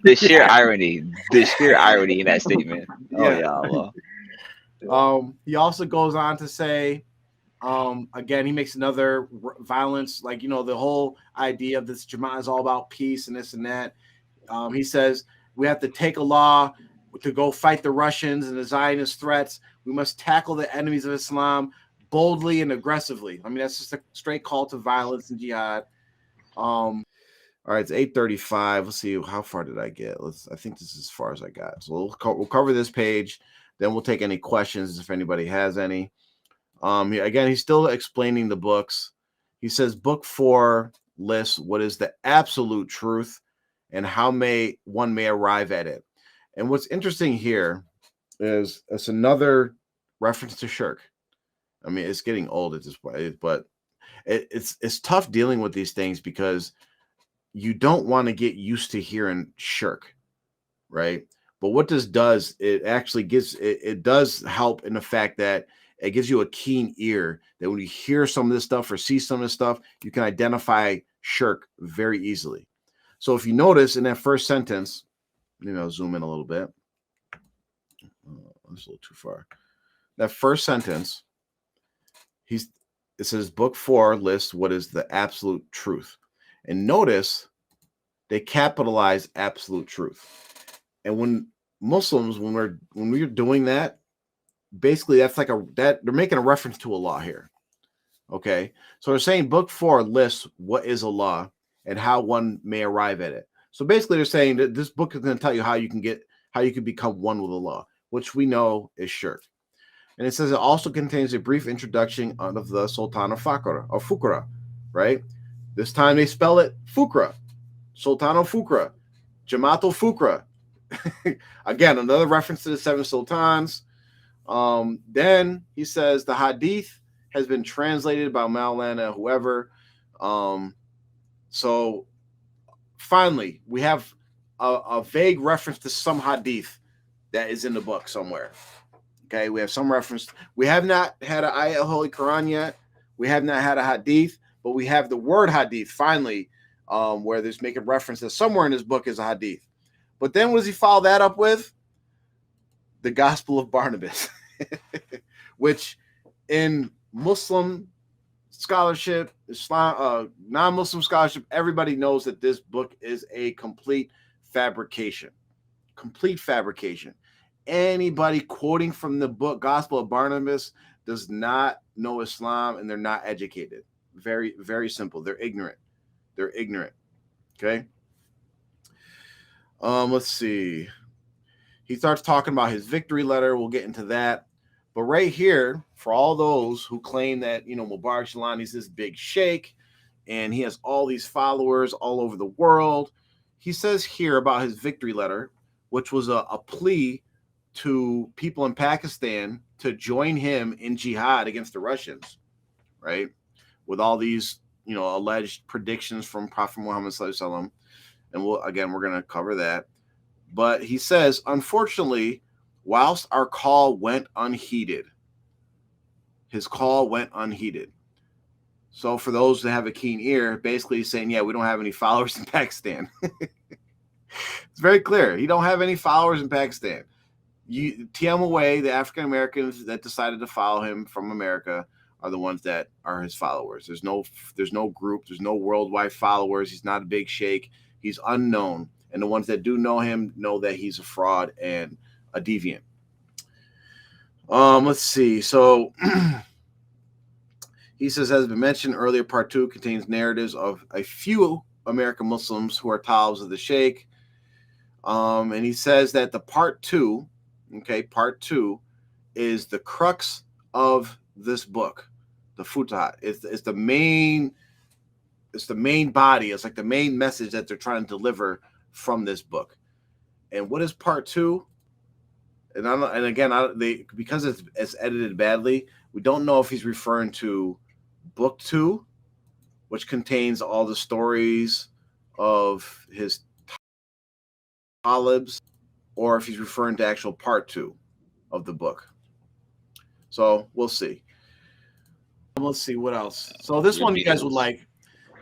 The sheer irony in that statement. Oh yeah, Allah. He also goes on to say, again, he makes another violence, like, the whole idea of this Jama'ah is all about peace and this and that. He says, we have to take a law to go fight the Russians and the Zionist threats. We must tackle the enemies of Islam boldly and aggressively. I mean, that's just a straight call to violence and jihad. All right, it's 8:35. Let's see, how far did I get? I think this is as far as I got. So we'll cover this page, then we'll take any questions if anybody has any. Again, he's still explaining the books. He says book 4 lists what is the absolute truth and how one may arrive at it. And what's interesting here is it's another reference to Shirk. I mean, it's getting old at this point, but it's tough dealing with these things because you don't want to get used to hearing Shirk, right? But what this does, it actually it does help in the fact that it gives you a keen ear that when you hear some of this stuff or see some of this stuff, you can identify Shirk very easily. So if you notice in that first sentence, I'll zoom in a little bit. That's a little too far. That first sentence, it says book 4 lists what is the absolute truth. And notice they capitalize absolute truth. And when Muslims, when we're doing that, basically that's like they're making a reference to Allah here. Okay. So they're saying book 4 lists what is Allah and how one may arrive at it. So basically they're saying that this book is going to tell you how you can become one with Allah, which we know is Shirk. And it says it also contains a brief introduction of the Sultan of Fuqra, right? This time they spell it Fuqra, Sultan of Fuqra, Jamaat al-Fuqra. Again, another reference to the 7 sultans. Then he says the hadith has been translated by Maulana, whoever. So finally, we have a vague reference to some hadith that is in the book somewhere. Okay, we have some reference. We have not had an ayah of Holy Quran yet. We have not had a hadith, but we have the word hadith finally, where there's making reference that somewhere in this book is a hadith. But then what does he follow that up with? The Gospel of Barnabas, which in Muslim scholarship, Islam, non-Muslim scholarship, everybody knows that this book is a complete fabrication. Complete fabrication. Anybody quoting from the book Gospel of Barnabas does not know Islam and they're not educated. Very, very simple. They're ignorant. Okay. Let's see. He starts talking about his victory letter. We'll get into that. But right here, for all those who claim that, Mubarak Shalani is this big sheikh and he has all these followers all over the world. He says here about his victory letter, which was a plea to people in Pakistan to join him in jihad against the Russians, right? With all these, alleged predictions from Prophet Muhammad sallallahu alaihi wasallam. And we're going to cover that. But he says, unfortunately, whilst our call went unheeded, his call went unheeded. So for those that have a keen ear, basically he's saying, yeah, we don't have any followers in Pakistan. It's very clear. He don't have any followers in Pakistan. TM the African Americans that decided to follow him from America are the ones that are his followers. There's no group. There's no worldwide followers. He's not a big sheikh. He's unknown. And the ones that do know him know that he's a fraud and a deviant. Let's see. So he says, as been mentioned earlier, part 2 contains narratives of a few American Muslims who are talibs of the sheikh. And he says that the part 2 is the crux of this book, the Futuhat. It's the main body. It's like the main message that they're trying to deliver from this book. And what is part 2? Because it's edited badly, we don't know if he's referring to book 2, which contains all the stories of his talibs, or if he's referring to actual part 2 of the book. So we'll see. Let's see what else. So this one you guys would like.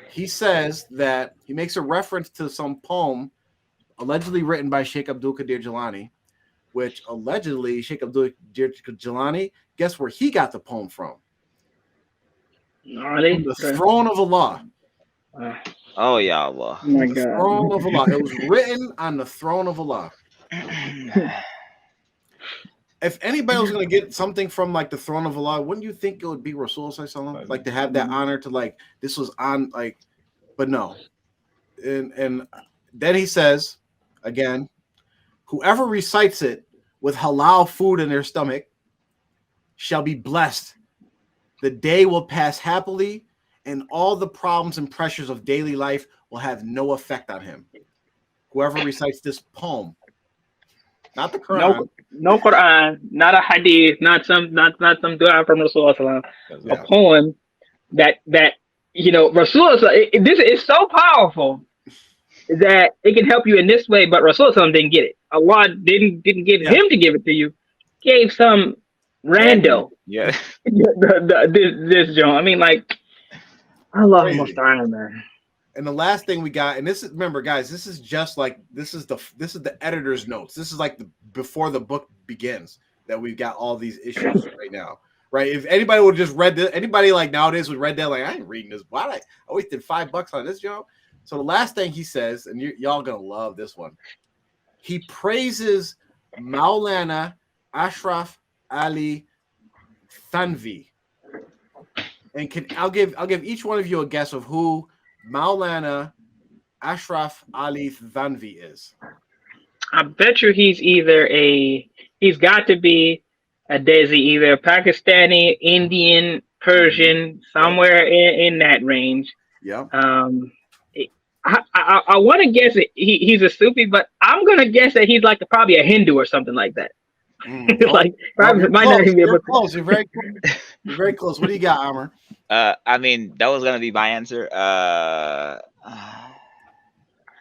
He says that he makes a reference to some poem allegedly written by Sheikh Abdul Qadir Jilani, which allegedly Sheikh Abdul Qadir Jilani, guess where he got the poem from? From the throne of Allah. Oh, yeah, Allah. Oh my the God. Throne of Allah. It was written on the throne of Allah. If anybody was going to get something from like the throne of Allah, wouldn't you think it would be Rasul sallallahu alaihi wasallam? Like to have that honor to like this was on like, but no. And then he says again, whoever recites it with halal food in their stomach shall be blessed. The day will pass happily, and all the problems and pressures of daily life will have no effect on him. Whoever recites this poem, not the Quran. No Quran, not a hadith, not some dua from Rasulullah. Yeah. A poem that Rasulullah. This is so powerful that it can help you in this way, but Rasulullah didn't get it. Allah didn't give him to give it to you. Gave some rando. Yeah. this John. I mean, like, Allah musta'an, man. And the last thing we got, and this is, remember, guys, this is just like this is the editor's notes. This is like before the book begins that we've got all these issues right now, right? If anybody would have just read this, anybody like nowadays would read that like I ain't reading this. Why I wasted $5 on this job? So the last thing he says, and y'all gonna love this one. He praises Maulana Ashraf Ali Thanvi, and I'll give each one of you a guess of who Maulana Ashraf Ali Thanvi is. I bet you he's got to be a Desi, either Pakistani, Indian, Persian, somewhere in that range. Yeah. I want to guess that he's a Sufi, but I'm gonna guess that he's like probably a Hindu or something like that. Like you're close. You're very close. You're very close. What do you got, Amr? I mean, that was gonna be my answer.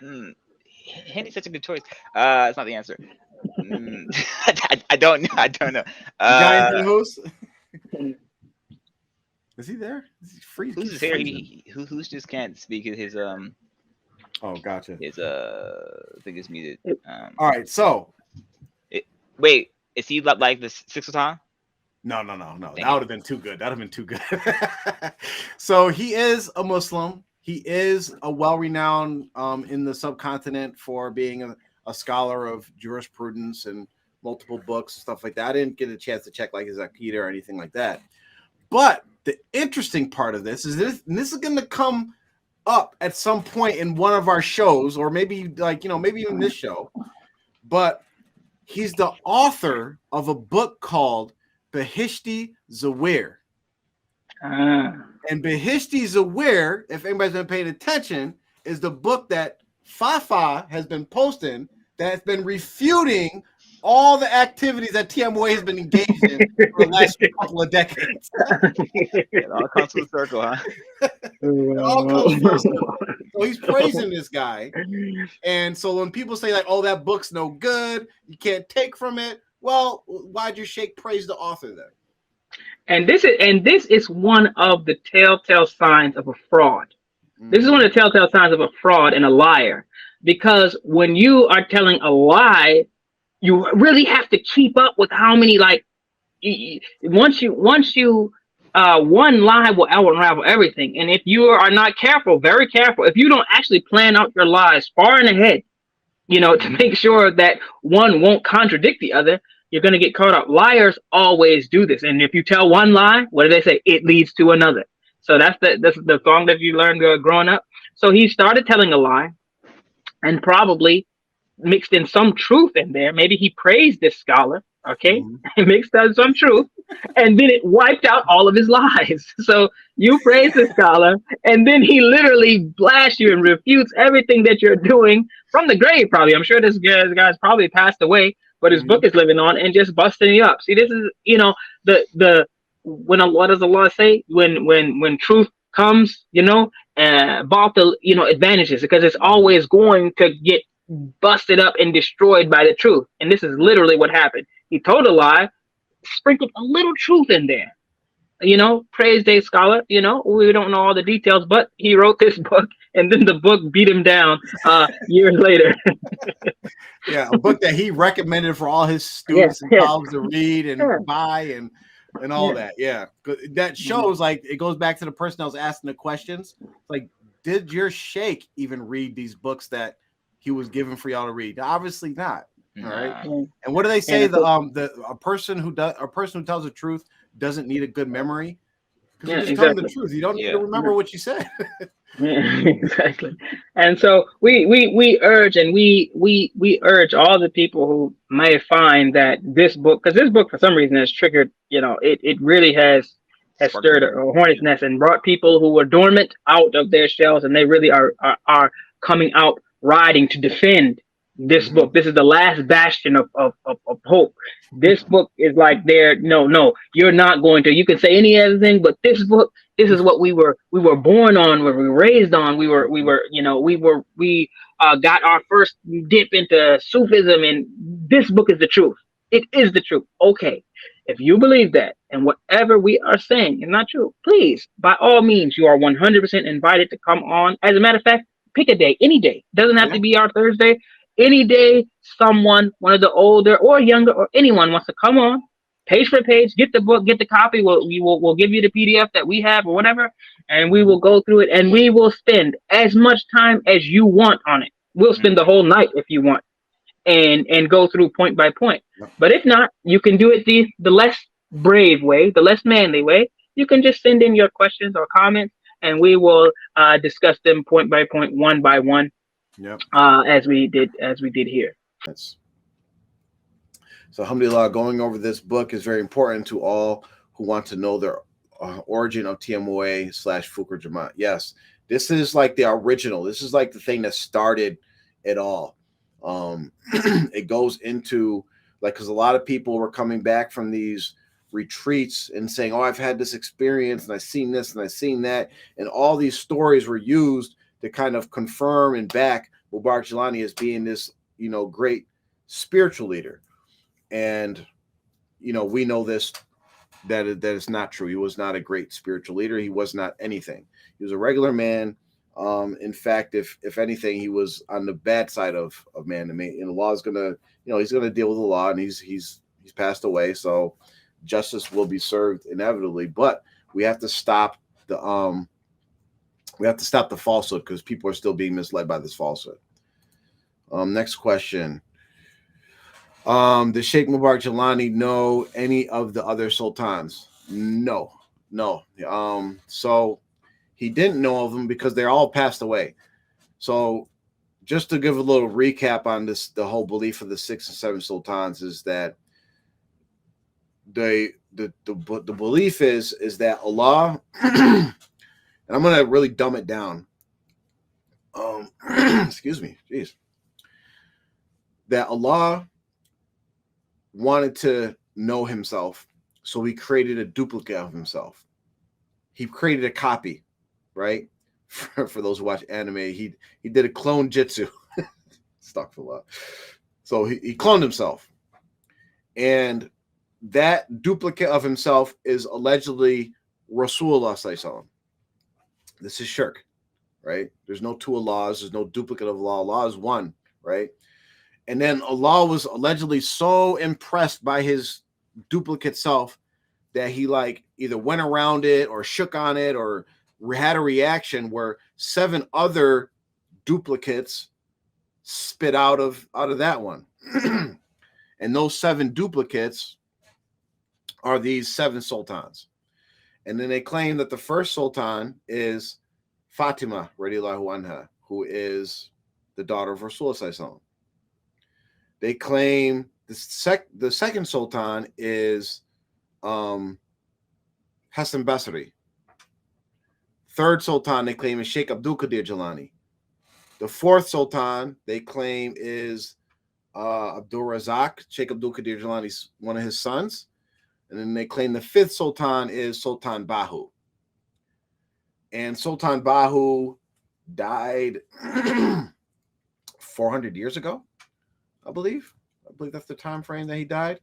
Hindi's such a good choice. It's not the answer. I don't know. Giant host. Is he there? Is he free? Who's here? Who's just can't speak his Oh, gotcha. His I think it's muted. All right, so wait, is he like the Sixth Sultan? No. That would have been too good. So he is a Muslim. He is a well-renowned in the subcontinent for being a scholar of jurisprudence and multiple books and stuff like that. I didn't get a chance to check like his Aqidah or anything like that. But the interesting part of this is this is going to come up at some point in one of our shows, or maybe maybe even this show. But he's the author of a book called Behishti Zawir. And Behishti Zawir, if anybody's been paying attention, is the book that Fafa has been posting that's been refuting all the activities that TMOA has been engaged in for the last couple of decades. It all comes full circle, huh? It all comes full circle. So he's praising this guy. And so when people say, like, oh, that book's no good, you can't take from it, well, why'd your Sheikh praise the author then? And this is one of the telltale signs of a fraud. This is one of the telltale signs of a fraud and a liar. Because when you are telling a lie, you really have to keep up with how many, like, once you one lie will unravel everything. And if you are not careful, very careful, if you don't actually plan out your lies far in ahead, to make sure that one won't contradict the other, you're going to get caught up. Liars always do this. And if you tell one lie, what do they say? It leads to another. So that's the song that you learned growing up. So he started telling a lie and probably mixed in some truth in there. Maybe he praised this scholar, okay? Mixed in some truth, and then it wiped out all of his lies. So you praise the scholar, and then he literally blasts you and refutes everything that you're doing from the grave, probably. I'm sure this guy's probably passed away, but his book is living on and just busting you up. See, this is, what does Allah say? When truth comes, batil, advantages, because it's always going to get busted up and destroyed by the truth. And this is literally what happened. He told a lie, sprinkled a little truth in there. Praise day scholar, we don't know all the details, but he wrote this book, and then the book beat him down years later. Yeah, a book that he recommended for all his students and colleagues to read and buy and all that. Yeah, that shows, like, it goes back to the person that was asking the questions. Like, did your Sheikh even read these books that he was given for y'all to read? Obviously not. All right. And what do they say? A person who tells the truth doesn't need a good memory, because you're just telling the truth. You don't need to remember what you said. Exactly. And so we urge all the people who may find that this book, because this book for some reason has triggered, it really has stirred a hornet's nest and brought people who were dormant out of their shells, and they really are coming out riding to defend this book. This is the last bastion of hope. This book is like no, you're not going to. You can say any other thing, but this book, this is what we were born on, we were raised on. We got our first dip into Sufism, and this book is the truth. It is the truth. Okay, if you believe that, and whatever we are saying is not true, please, by all means, you are 100% invited to come on. As a matter of fact, pick a day, any day. Doesn't have to be our Thursday. Any day, someone, one of the older or younger or anyone wants to come on, page for page, get the book, get the copy. We'll give you the PDF that we have or whatever, and we will go through it, and we will spend as much time as you want on it. We'll spend the whole night if you want, and go through point by point. But if not, you can do it the less brave way, the less manly way. You can just send in your questions or comments, and we will discuss them point by point, one by one. Yep. As we did here. So alhamdulillah, going over this book is very important to all who want to know the origin of TMOA / Fuqar Jamaat. Yes, this is like the original. This is like the thing that started it all. It goes into, like, because a lot of people were coming back from these retreats and saying, oh, I've had this experience and I've seen this and I've seen that, and all these stories were used to kind of confirm and back Mubarak Jilani as being this, great spiritual leader. And, we know this, that it's not true. He was not a great spiritual leader. He was not anything. He was a regular man. In fact, if anything, he was on the bad side of man to me. And the law is gonna, he's gonna deal with the law, and he's passed away. So justice will be served inevitably. But we have to stop the falsehood, because people are still being misled by this falsehood. Next question. Does Sheikh Mubarak Jilani know any of the other sultans? No. So he didn't know of them because they're all passed away. So just to give a little recap on this, the whole belief of the 6 and 7 sultans is that the belief is that Allah, and I'm gonna really dumb it down. Excuse me, jeez. That Allah wanted to know himself, so he created a duplicate of himself. He created a copy, right? For those who watch anime, he did a clone jitsu. Stuck for a lot. So he cloned himself. And that duplicate of himself is allegedly Rasulullah sallallahu. This is shirk, right? There's no two Allahs. There's no duplicate of Allah. Allah is one, right? And then Allah was allegedly so impressed by his duplicate self that he like either went around it or shook on it or had a reaction where 7 other duplicates spit out of that one. And those 7 duplicates are these 7 sultans. And then they claim that the first sultan is Fatima radiallahu anha, who is the daughter of Rasulullah. They claim the second sultan is Hassan Basri. Third sultan they claim is Sheikh Abdul Qadir Jilani. The fourth sultan they claim is Abdul Razak. Sheikh Abdul Qadir Jilani's one of his sons. And then they claim the fifth sultan is Sultan Bahu. And Sultan Bahu died 400 years ago, I believe. I believe that's the time frame that he died.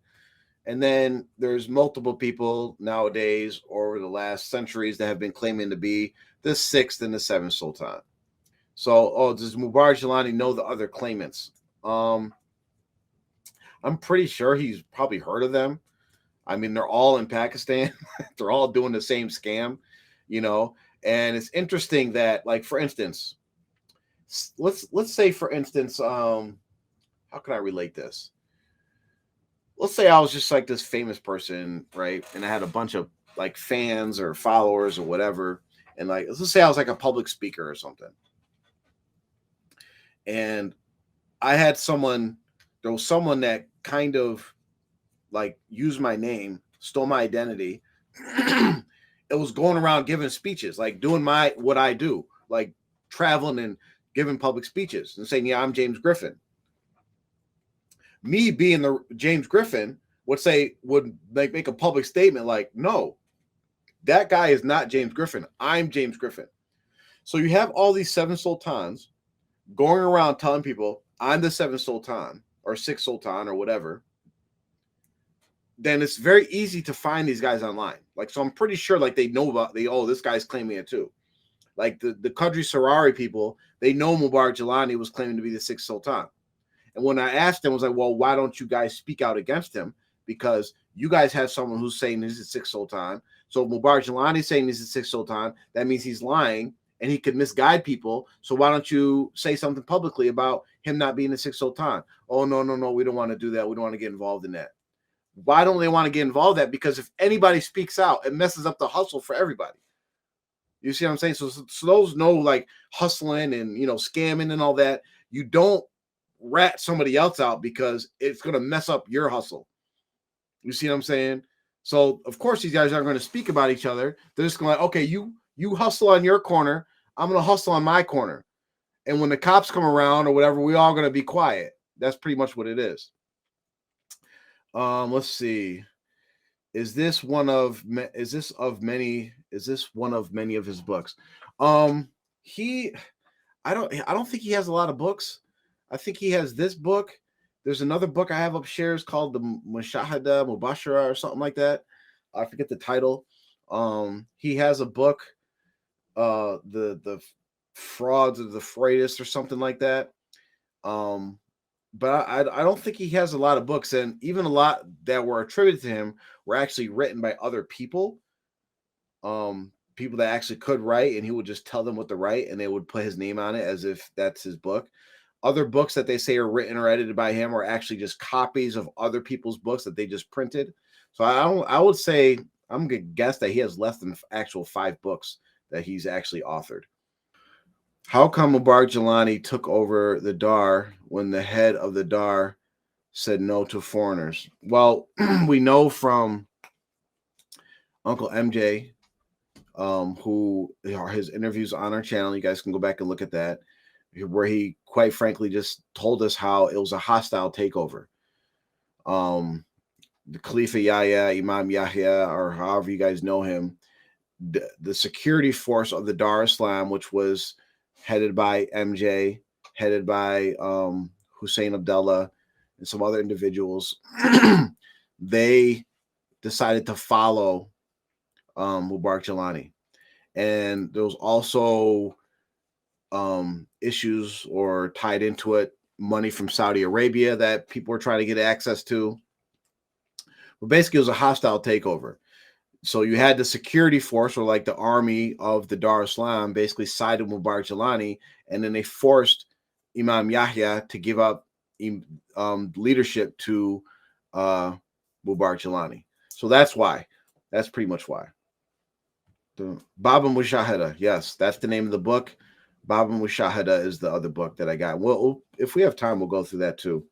And then there's multiple people nowadays over the last centuries that have been claiming to be the 6th and the 7th sultan. So, does Mubarak Jilani know the other claimants? I'm pretty sure he's probably heard of them. I mean, they're all in Pakistan. They're all doing the same scam, you know. And it's interesting that, like, for instance, let's say, for instance, how can I relate this? Let's say I was just like this famous person, right? And I had a bunch of like fans or followers or whatever. And like, let's say I was like a public speaker or something. And I had there was someone that kind of like used my name, stole my identity. It was going around giving speeches, like doing what I do, like traveling and giving public speeches and saying, yeah, I'm James Griffin. Me being the James Griffin would make a public statement like, no, that guy is not James Griffin. I'm James Griffin. So you have all these 7 sultans going around telling people I'm the 7th sultan or 6th sultan or whatever. Then it's very easy to find these guys online. Like, so I'm pretty sure like they know about this guy's claiming it too. Like the Qadri Sarari people, they know Mubarak Jilani was claiming to be the 6th sultan. And when I asked them, I was like, well, why don't you guys speak out against him? Because you guys have someone who's saying he's the 6th sultan. So Mubarak Jilani is saying he's the 6th sultan. That means he's lying and he could misguide people. So why don't you say something publicly about him not being the 6th sultan? Oh, no, we don't want to do that. We don't want to get involved in that. Why don't they want to get involved in that? Because if anybody speaks out, it messes up the hustle for everybody. You see what I'm saying? So those know like hustling and, you know, scamming and all that. You don't rat somebody else out because it's going to mess up your hustle. You see what I'm saying? So of course these guys aren't going to speak about each other. They're just going to like, okay, you hustle on your corner. I'm going to hustle on my corner. And when the cops come around or whatever, we all going to be quiet. That's pretty much what it is. Let's see. Is this one of many of his books? I don't think he has a lot of books. I think he has this book. There's another book I have upstairs called the Mushahada Mubashara or something like that. I forget the title. He has a book, the Frauds of the Freitas or something like that. But I don't think he has a lot of books, and even a lot that were attributed to him were actually written by other people. People that actually could write, and he would just tell them what to write, and they would put his name on it as if that's his book. Other books that they say are written or edited by him are actually just copies of other people's books that they just printed. So I would say, I'm gonna guess that he has less than actual 5 books that he's actually authored. How come Mubarak Jilani took over the Dar when the head of the Dar said no to foreigners? Well, we know from Uncle MJ, who are his interviews on our channel. You guys can go back and look at that, where he quite frankly just told us how it was a hostile takeover. The Khalifa Yahya, Imam Yahya, or however you guys know him, the security force of the Dar Islam, which was headed by MJ, headed by Hussein Abdullah, and some other individuals, they decided to follow Mubarak Jelani. And there was also issues or tied into it, money from Saudi Arabia that people were trying to get access to. But basically, it was a hostile takeover. So you had the security force, or like the army of the Dar Islam, basically sided with Mubarak Jelani, and then they forced Imam Yahya to give up leadership to Mubarak Jelani. So that's why. That's pretty much why. The Baba Mushahada, yes, that's the name of the book. Baba Mushahada is the other book that I got. Well, if we have time, we'll go through that too.